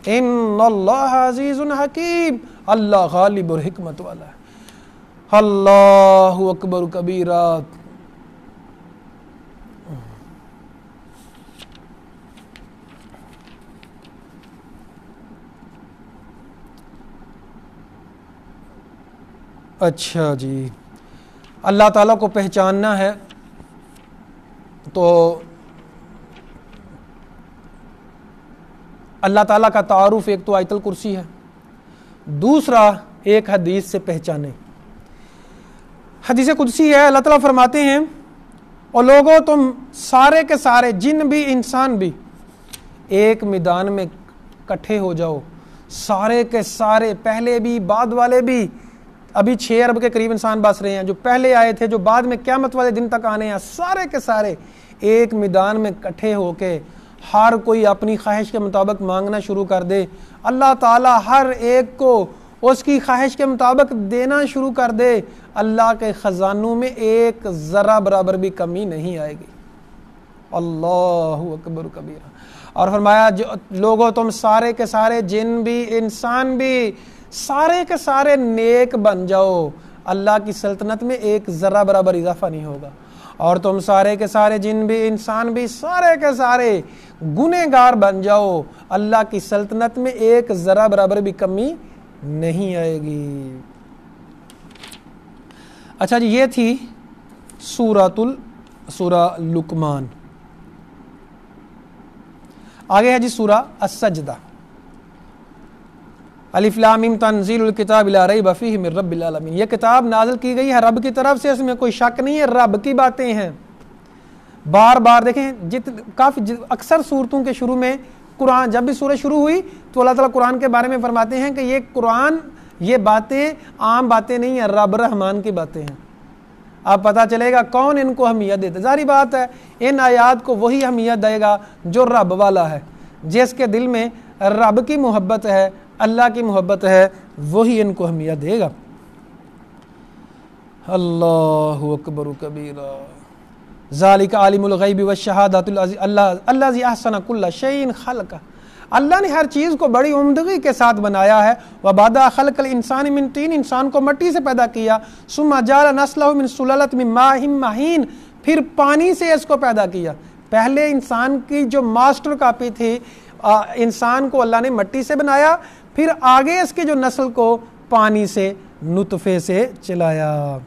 ان اللہ عزیز حکیم، اللہ غالب اور حکمت والا ہے۔ اللہ اکبر کبیرہ۔ اچھا جی، اللہ تعالیٰ کو پہچاننا ہے تو اللہ تعالیٰ کا تعارف ایک تو آیت الکرسی ہے، دوسرا ایک حدیث سے پہچانے۔ حدیث قدسی ہے، اللہ تعالیٰ فرماتے ہیں اور لوگوں تم سارے کے سارے جن بھی انسان بھی ایک میدان میں کٹھے ہو جاؤ، سارے کے سارے، پہلے بھی بعد والے بھی۔ ابھی 6 ارب کے قریب انسان بس رہے ہیں، جو پہلے آئے تھے، جو بعد میں قیامت والے دن تک آنے ہیں، سارے کے سارے ایک میدان میں کٹھے ہو کے ہر کوئی اپنی خواہش کے مطابق مانگنا شروع کر دے، اللہ تعالیٰ ہر ایک کو اس کی خواہش کے مطابق دینا شروع کر دے، اللہ کے خزانوں میں ایک ذرہ برابر بھی کمی نہیں آئے گی۔ اللہ اکبر کبیرہ۔ اور فرمایا جو لوگوں تم سارے کے سارے جن بھی انسان بھی سارے کے سارے نیک بن جاؤ، اللہ کی سلطنت میں ایک ذرہ برابر اضافہ نہیں ہوگا۔ اور تم سارے کے سارے جن بھی انسان بھی سارے کے سارے گنہگار بن جاؤ، اللہ کی سلطنت میں ایک ذرہ برابر بھی کمی نہیں آئے گی۔ اچھا جی، یہ تھی سورہ لقمان۔ آگے ہے جی سورہ السجدہ۔ الف لام میم تنزیل الکتاب لا ریب فیہ من رب العالمین، یہ کتاب نازل کی گئی ہے رب کی طرف سے، اس میں کوئی شک نہیں ہے، رب کی باتیں ہیں۔ بار بار دیکھیں اکثر صورتوں کے شروع میں قرآن، جب بھی سورہ شروع ہوئی تو اللہ تعالیٰ قرآن کے بارے میں فرماتے ہیں کہ یہ قرآن، یہ باتیں عام باتیں نہیں ہیں، رب رحمان کی باتیں ہیں۔ اب پتہ چلے گا کون ان کو اہمیت دیتا ہے۔ ظاہری بات ہے ان آیات کو وہی اہمیت دے گا جو رب والا ہے، جس کے دل میں رب کی محبت ہے، اللہ کی محبت ہے وہی ان کو اہمیت دے گا۔ اللہ اکبر کبیرہ ذالک عالم الغیب والشہادۃ الذی احسن کل شیء خلقہ، اللہ نے ہر چیز کو بڑی عمدگی کے ساتھ بنایا ہے۔ وبدأ خلق الانسان من طین، انسان کو مٹی سے پیدا کیا۔ ثم جعل نسلہ من سلالۃ من ماء مہین، پھر پانی سے اس کو پیدا کیا۔ پہلے انسان کی جو ماسٹر کاپی تھی، انسان کو اللہ نے مٹی سے بنایا، پھر آگے اس کی جو نسل کو پانی سے، نطفے سے چلایا۔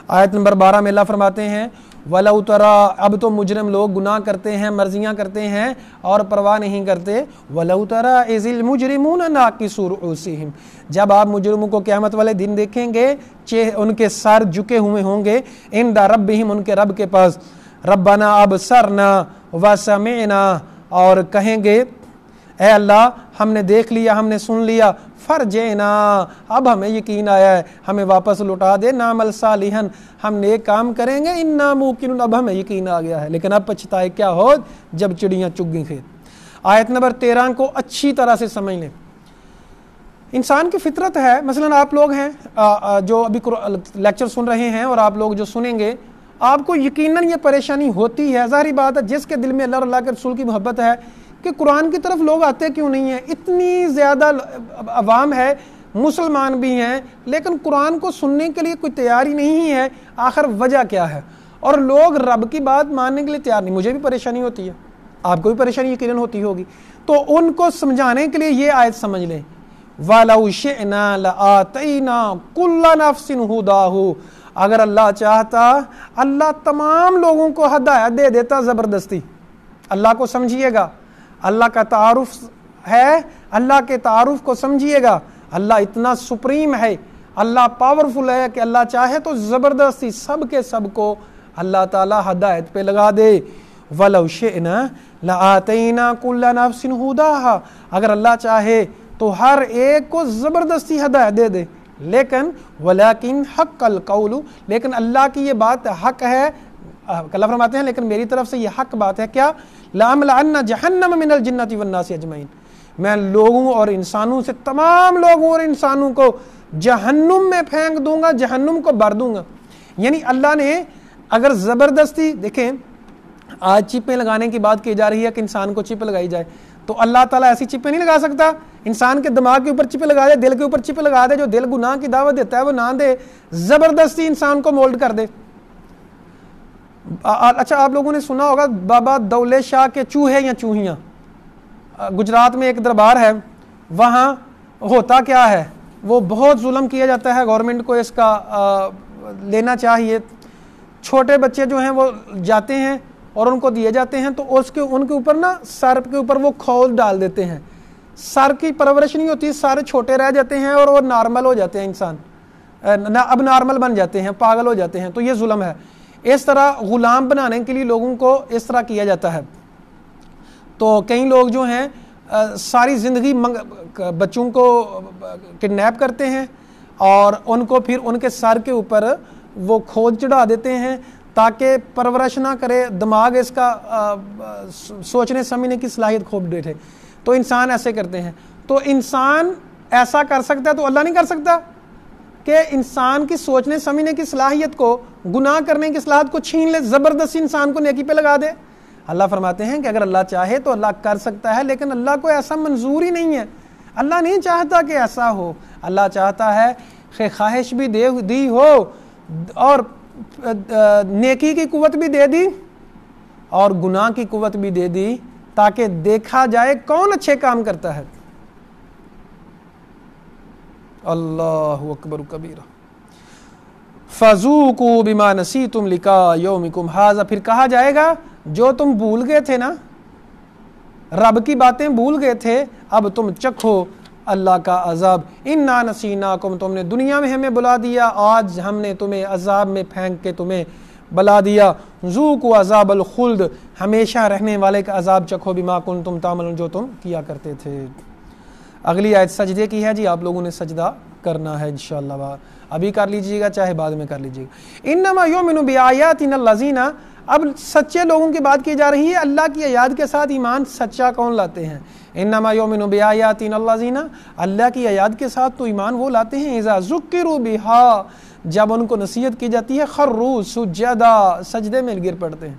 آیت نمبر 12 میں اللہ فرماتے ہیں وَلَوْ تَرَىٰ، اب تو مجرم لوگ گناہ کرتے ہیں، مرضیاں کرتے ہیں اور پرواہ نہیں کرتے۔ وَلَوْ تَرَىٰ إِذِ الْمُجْرِمُونَ نَاكِسُو رُءُوسِهِمْ، جب آپ مجرموں کو قیامت والے دن دیکھیں گے ان کے سر جھکے ہوئے ہوں گے، عند ربہم، ان کے رب کے پاس، ربنا ابصرنا وسمعنا، اور کہیں گے اے اللہ ہم نے دیکھ لیا، ہم نے سن لیا، فرجعنا، اب ہمیں یقین آیا ہے، ہمیں واپس لوٹا دے، نعمل صالحا، ہم نیک کام کریں گے، انا موقنون، اب ہمیں یقین آ گیا ہے، لیکن اب پچھتائے کیا ہو جب چڑیاں چگ گئیں کھیت۔ آیت نمبر 13 کو اچھی طرح سے سمجھ لیں۔ انسان کی فطرت ہے، مثلا آپ لوگ ہیں جو ابھی لیکچر سن رہے ہیں، اور آپ لوگ جو سنیں گے، آپ کو یقیناً یہ پریشانی ہوتی ہے، ظاہری بات ہے، جس کے دل میں اللہ اور اللہ کے رسول کی محبت ہے کہ قرآن کی طرف لوگ آتے کیوں نہیں ہیں، اتنی زیادہ عوام ہے، مسلمان بھی ہیں، لیکن قرآن کو سننے کے لیے کوئی تیاری نہیں ہے، آخر وجہ کیا ہے؟ اور لوگ رب کی بات ماننے کے لیے تیار نہیں۔ مجھے بھی پریشانی ہوتی ہے، آپ کو بھی پریشانی یقیناً ہوتی ہوگی، تو ان کو سمجھانے کے لیے یہ آیت سمجھ لیں، وَلَوْ شِئْنَا لَآتَيْنَا كُلَّ نَفْسٍ هُدَاهُ، اگر اللہ چاہتا اللہ تمام لوگوں کو ہدایت دے دیتا زبردستی۔ اللہ کو سمجھیے گا، اللہ کا تعارف ہے، اللہ کے تعارف کو سمجھیے گا، اللہ اتنا سپریم ہے، اللہ پاورفل ہے کہ اللہ چاہے تو زبردستی سب کے سب کو اللہ تعالی ہدایت پہ لگا دے۔ وَلَوْ شِئْنَا لَآتَيْنَا كُلَّ نَفْسٍ هُدَاهَا، اگر اللہ چاہے تو ہر ایک کو زبردستی ہدایت دے دے، لیکن وَلَكِنْ حَقَّ الْقَوْلُ، لیکن اللہ کی یہ بات حق ہے، اللہ فرماتے ہیں لیکن میری طرف سے یہ حق بات ہے کیا؟ لَأَمْلَأَنَّ جَهَنَّمَ مِنَ الْجِنَّةِ وَالنَّاسِ أَجْمَعِينَ، میں لوگوں اور انسانوں سے، تمام لوگوں اور انسانوں کو جہنم میں پھینک دوں گا، جہنم کو بھر دوں گا۔ یعنی اللہ نے اگر زبردستی، دیکھیں آج چپیں لگانے کی بات کی جا رہی ہے کہ انسان کو چپ لگائی جائے، تو اللہ تعالیٰ ایسی چپیں نہیں لگا سکتا، انسان کے دماغ کے اوپر چپیں لگا دے، دل کے اوپر چپیں لگا دے، جو دل گناہ کی دعوت دیتا ہے وہ نہ دے، زبردستی انسان کو مولڈ کر دے۔ اچھا آپ لوگوں نے سنا ہوگا بابا دولت شاہ کے چوہے یا چوہیاں، گجرات میں ایک دربار ہے، وہاں ہوتا کیا ہے، وہ بہت ظلم کیا جاتا ہے، گورنمنٹ کو اس کا لینا چاہیے۔ چھوٹے بچے جو ہیں وہ جاتے ہیں اور ان کو دیے جاتے ہیں، تو ان کے اوپر نا، سر کے اوپر وہ کھول ڈال دیتے ہیں، سر کی پرورش نہیں ہوتی، سارے چھوٹے رہ جاتے ہیں اور وہ نارمل ہو جاتے ہیں، انسان اب نارمل بن جاتے ہیں، پاگل ہو جاتے ہیں، تو یہ ظلم ہے۔ اس طرح غلام بنانے کے لیے لوگوں کو اس طرح کیا جاتا ہے۔ تو کئی لوگ جو ہیں ساری زندگی بچوں کو کڈنیپ کرتے ہیں اور ان کو پھر ان کے سر کے اوپر وہ کھود چڑھا دیتے ہیں تاکہ پرورش نہ کرے، دماغ اس کا سوچنے سمجھنے کی صلاحیت کھو بیٹھے، تو انسان ایسے کرتے ہیں۔ تو انسان ایسا کر سکتا ہے تو اللہ نہیں کر سکتا کہ انسان کی سوچنے سمجھنے کی صلاحیت کو، گناہ کرنے کی صلاحیت کو چھین لے، زبردستی انسان کو نیکی پہ لگا دے؟ اللہ فرماتے ہیں کہ اگر اللہ چاہے تو اللہ کر سکتا ہے، لیکن اللہ کو ایسا منظور ہی نہیں ہے، اللہ نہیں چاہتا کہ ایسا ہو۔ اللہ چاہتا ہے کہ خواہش بھی دی ہو اور نیکی کی قوت بھی دے دی اور گناہ کی قوت بھی دے دی، تاکہ دیکھا جائے کون اچھے کام کرتا ہے۔ اللہ اکبر کبیرہ۔ فَذُوقُوا بِمَا نَسِيتُمْ لِقَاءَ يَوْمِكُمْ هَذَا، پھر کہا جائے گا جو تم بھول گئے تھے نا، رب کی باتیں بھول گئے تھے، اب تم چکھو اللہ کا عذاب۔ اِنَّا نَسِينَاكُمْ، تم نے دنیا میں ہمیں بلا دیا، آج ہم نے تمہیں عذاب میں پھینک کے تمہیں بلا دیا۔ ذُوقُوا عذاب الخلد، ہمیشہ رہنے والے کا عذاب چکھو، بما کنتم تعملون، جو تم کیا کرتے تھے۔ اگلی آیت سجدے کی ہے جی، آپ لوگوں نے سجدہ کرنا ہے انشاءاللہ، ابھی کر لیجئے گا چاہے بعد میں کر لیجئے گا۔ انما یؤمن بآیاتنا الذین، اب سچے لوگوں کی بات کی جا رہی ہے، اللہ کی آیات کے ساتھ ایمان سچا کون لاتے ہیں؟ انما یؤمنو بآیاتنا الذین، اللہ کی آیات کے ساتھ تو ایمان وہ لاتے ہیں اذا ذکروا بہا، جب ان کو نصیحت کی جاتی ہے، خروا سجدا، سجدے میں گر پڑتے ہیں،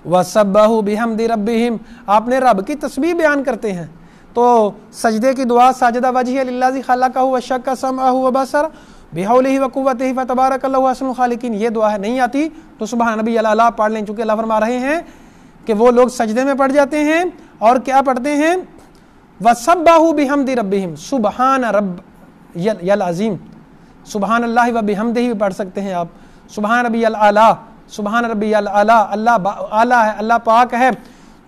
وسبحوا بحمد ربہم، اپنے رب کی تسبیح بیان کرتے ہیں۔ تو سجدے کی دعا ساجدہ وجہ للذی خلقہ وشق سمعہ وبصرہ بحولہ وقوتہ فتبارک اللہ احسن الخالقین، یہ دعا ہے، نہیں آتی تو سبحان ربی الاعلیٰ پڑھ لیں، چونکہ اللہ فرما رہے ہیں کہ وہ لوگ سجدے میں پڑھ جاتے ہیں اور کیا پڑھتے ہیں، وسبحوا بحمد ربہم، سبحان رب العظیم، سبحان اللہ و بحمدہ بھی پڑھ سکتے ہیں آپ، سبحان ربی الاعلیٰ، سبحان ربی الاعلیٰ، اللہ اعلیٰ ہے، اللہ پاک ہے،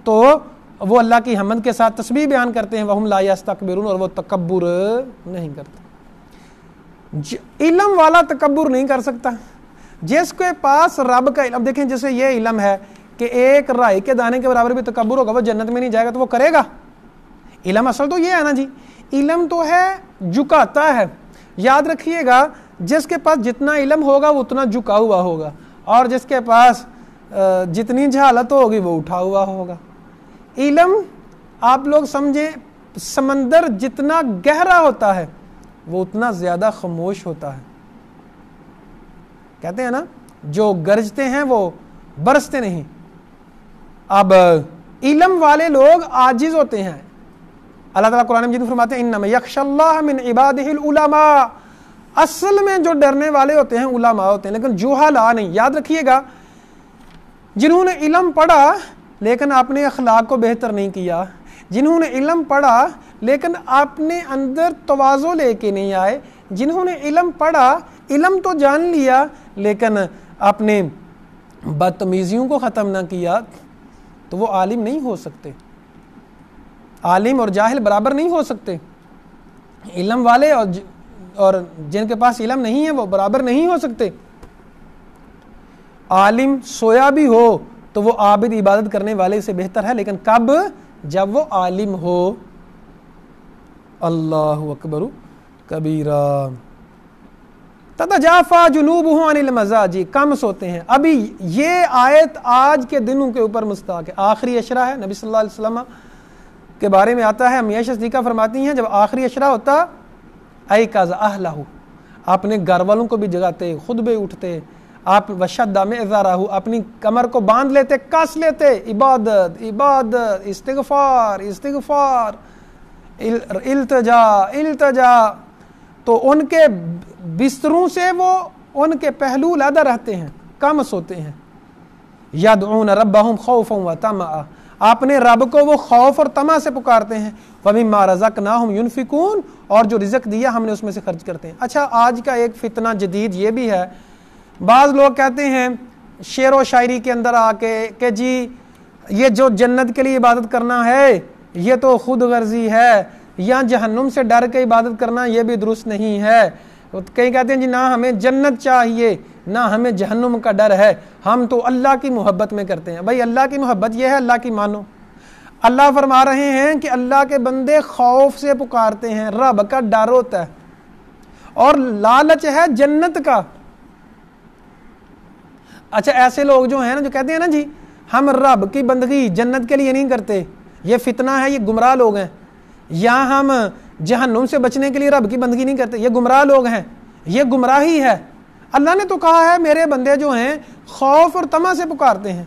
تو وہ اللہ کی حمد کے ساتھ تسبیح بیان کرتے ہیں، وہم لا یستکبرون، اور وہ تکبر نہیں کرتے۔ علم والا تکبر نہیں کر سکتا، جس کے پاس رب کا علم، دیکھیں جیسے یہ علم ہے کہ ایک رائی کے دانے کے برابر بھی تکبر ہوگا، وہ جنت میں نہیں جائے گا تو وہ کرے گا؟ علم اصل تو یہ ہے نا جی، علم تو ہے جھکاتا ہے، یاد رکھیے گا، جس کے پاس جتنا علم ہوگا وہ اتنا جھکا ہوا ہوگا، اور جس کے پاس جتنی جہالت ہوگی وہ اٹھا ہوا ہوگا۔ علم آپ لوگ سمجھیں، سمندر جتنا گہرا ہوتا ہے وہ اتنا زیادہ خاموش ہوتا ہے، کہتے ہیں نا جو گرجتے ہیں وہ برستے نہیں۔ اب علم والے لوگ عاجز ہوتے ہیں، اللہ تعالیٰ قرآن مجید میں فرماتے ہیں انما یخشی اللہ من عبادہ العلماء، اصل میں جو ڈرنے والے ہوتے ہیں علماء ہوتے ہیں، لیکن جہلاء نہیں۔ یاد رکھیے گا، جنہوں نے علم پڑھا لیکن اپنے اخلاق کو بہتر نہیں کیا، جنہوں نے علم پڑھا لیکن اپنے اندر تواضع لے کے نہیں آئے، جنہوں نے علم پڑھا، علم تو جان لیا لیکن اپنے بدتمیزیوں کو ختم نہ کیا، تو وہ عالم نہیں ہو سکتے۔ عالم اور جاہل برابر نہیں ہو سکتے، علم والے اور جن کے پاس علم نہیں ہے وہ برابر نہیں ہو سکتے۔ عالم سویا بھی ہو تو وہ عابد عبادت کرنے والے سے بہتر ہے، لیکن کب؟ جب وہ عالم ہو۔ اللہ اکبر کبیرہ۔ تتجافا جنوبہم عن المضاجع، کم سوتے ہیں۔ ابھی یہ آیت آج کے دنوں کے اوپر مستحق ہے، آخری عشرہ ہے، نبی صلی اللہ علیہ وسلم کے بارے میں آتا ہے، امیہ صدیقہ فرماتی ہیں جب آخری عشرہ ہوتا ایقظ اہلہ، اپنے گھر والوں کو بھی جگاتے، خود بھی اٹھتے، آپ وشد مئزرہ، اپنی کمر کو باندھ لیتے، کس لیتے، عبادت عبادت، استغفار استغفار، التجا التجا، تو ان کے بستروں سے وہ ان کے پہلو علیحدہ رہتے ہیں، کم سوتے ہیں۔ یدعون ربہم خوفا وطمعا، اپنے رب کو وہ خوف اور طمع سے پکارتے ہیں۔ وَمِمَّا رَزَقْنَاهُمْ يُنْفِقُونَ، اور جو رزق دیا ہم نے اس میں سے خرچ کرتے ہیں۔ اچھا، آج کا ایک فتنہ جدید یہ بھی ہے، بعض لوگ کہتے ہیں شعر و شاعری کے اندر آ کے کہ جی یہ جو جنت کے لیے عبادت کرنا ہے یہ تو خود غرضی ہے، یا جہنم سے ڈر کے عبادت کرنا یہ بھی درست نہیں ہے۔ کئی کہتے ہیں جی نہ ہمیں جنت چاہیے نہ ہمیں جہنم کا ڈر ہے، ہم تو اللہ کی محبت میں کرتے ہیں۔ بھائی اللہ کی محبت یہ ہے اللہ کی مانو۔ اللہ فرما رہے ہیں کہ اللہ کے بندے خوف سے پکارتے ہیں، رب کا ڈر ہوتا ہے، اور لالچ ہے جنت کا۔ اچھا، ایسے لوگ جو ہیں نا جو کہتے ہیں نا جی ہم رب کی بندگی جنت کے لیے نہیں کرتے، یہ فتنہ ہے، یہ گمراہ لوگ ہیں، یا ہم جہنم سے بچنے کے لیے رب کی بندگی نہیں کرتے، یہ گمراہ لوگ ہیں، یہ گمراہی ہے۔ اللہ نے تو کہا ہے میرے بندے جو ہیں خوف اور طمع سے پکارتے ہیں،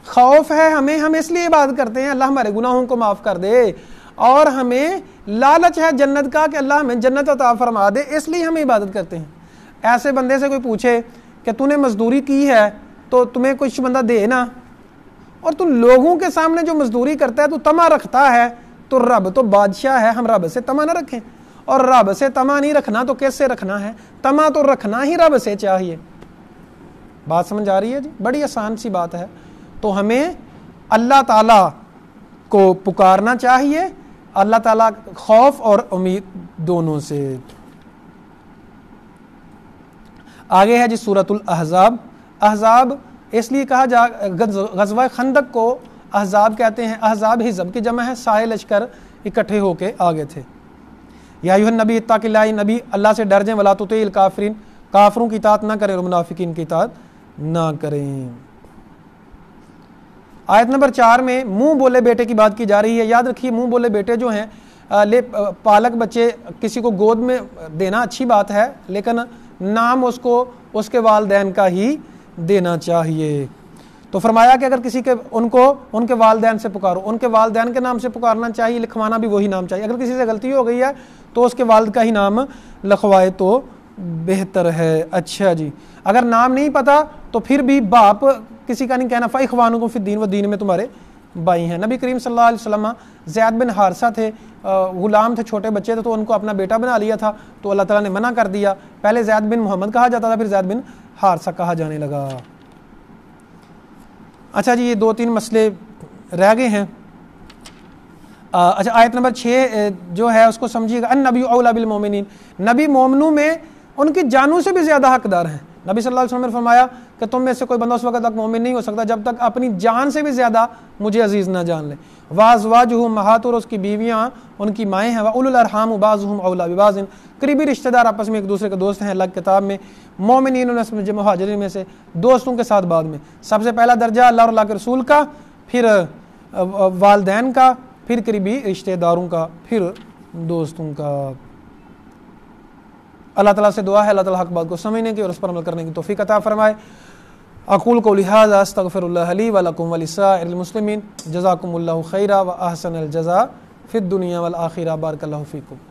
خوف ہے ہمیں، ہم اس لیے عبادت کرتے ہیں اللہ ہمارے گناہوں کو معاف کر دے، اور ہمیں لالچ ہے جنت کا کہ اللہ ہمیں جنت عطا فرما دے، اس لیے ہم عبادت کرتے ہیں۔ ایسے بندے سے کوئی پوچھے کہ تو نے مزدوری کی ہے تو تمہیں کچھ بندہ دے نا، اور تو لوگوں کے سامنے جو مزدوری کرتا ہے تو طمع رکھتا ہے، تو رب تو بادشاہ ہے، ہم رب سے طمع نہ رکھیں، اور رب سے طمع نہیں رکھنا تو کیسے رکھنا ہے؟ طمع تو رکھنا ہی رب سے چاہیے۔ بات سمجھ آ رہی ہے جی؟ بڑی آسان سی بات ہے۔ تو ہمیں اللہ تعالیٰ کو پکارنا چاہیے، اللہ تعالیٰ خوف اور امید دونوں سے۔ آگے ہے جی سورۃ الاحزاب۔ احزاب اس لیے کہا غزوہ خندق کو احزاب کہتے ہیں، احزاب حزب کی جمع ہے، سارے لشکر اکٹھے ہو کے آگے تھے۔ یا ایھا النبی اتق اللہ، نبی اللہ سے ڈر جائیں، ولا تطع الکافرین، کافروں کی اطاعت نہ کریں اور منافقین کی اطاعت نہ کریں۔ آیت نمبر 4 میں منہ بولے بیٹے کی بات کی جا رہی ہے. یاد رکھیے منہ بولے بیٹے جو ہیں پالک بچے کسی کو گود میں دینا اچھی بات ہے، لیکن نام اس کو اس کے والدین کا ہی دینا چاہیے. تو فرمایا کہ اگر کسی کے ان کے والدین سے پکارو، ان کے والدین کے نام سے پکارنا چاہیے، لکھوانا بھی وہی نام چاہیے. اگر کسی سے غلطی ہو گئی ہے تو اس کے والد کا ہی نام لکھوائے تو بہتر ہے. اچھا جی، اگر نام نہیں پتا تو پھر بھی باپ کسی کا نہیں کہنا. فاخوانکم فی الدین، وہ دین میں تمہارے بھائی ہیں. نبی کریم صلی اللہ علیہ وسلم زید بن حارثہ تھے، غلام تھے، چھوٹے بچے تھے، تو ان کو اپنا بیٹا بنا لیا تھا. تو اللہ تعالیٰ نے منع کر دیا. پہلے زید بن محمد کہا جاتا تھا، پھر زید بن حارثہ کہا جانے لگا. اچھا جی، یہ 2-3 مسئلے رہ گئے ہیں. اچھا آیت نمبر 6 جو ہے اس کو سمجھیے گا. النبی اولی بالمؤمنین، نبی مومنوں میں ان کی جانوں سے بھی زیادہ حقدار ہیں. نبی صلی اللہ علیہ وسلم نے فرمایا کہ تم میں سے کوئی بندہ اس وقت تک مومن نہیں ہو سکتا جب تک اپنی جان سے بھی زیادہ مجھے عزیز نہ جان لے. وازواجہ امہات، اور اس کی بیویاں ان کی مائیں ہیں. واولی الارحام بعضهم اولی ببعض، قریبی رشتہ دار آپس میں ایک دوسرے کے دوست ہیں. اللہ کتاب میں مومنین مہاجرین میں سے دوستوں کے ساتھ بعد میں سب سے پہلا درجہ اللہ اور اللہ کے رسول کا، پھر والدین کا، پھر قریبی رشتہ داروں کا، پھر دوستوں کا. اللہ تعالیٰ سے دعا ہے اللہ تعالیٰ حق بات کو سمجھنے کی اور اس پر عمل کرنے کی توفیق عطا فرمائے. اقول قولی ھذا استغفر اللہ لی ولکم ولسائر المسلمین. جزاکم اللہ خیرا و احسن الجزاء فی الدنیا والآخرہ. بارک اللہ فیکم.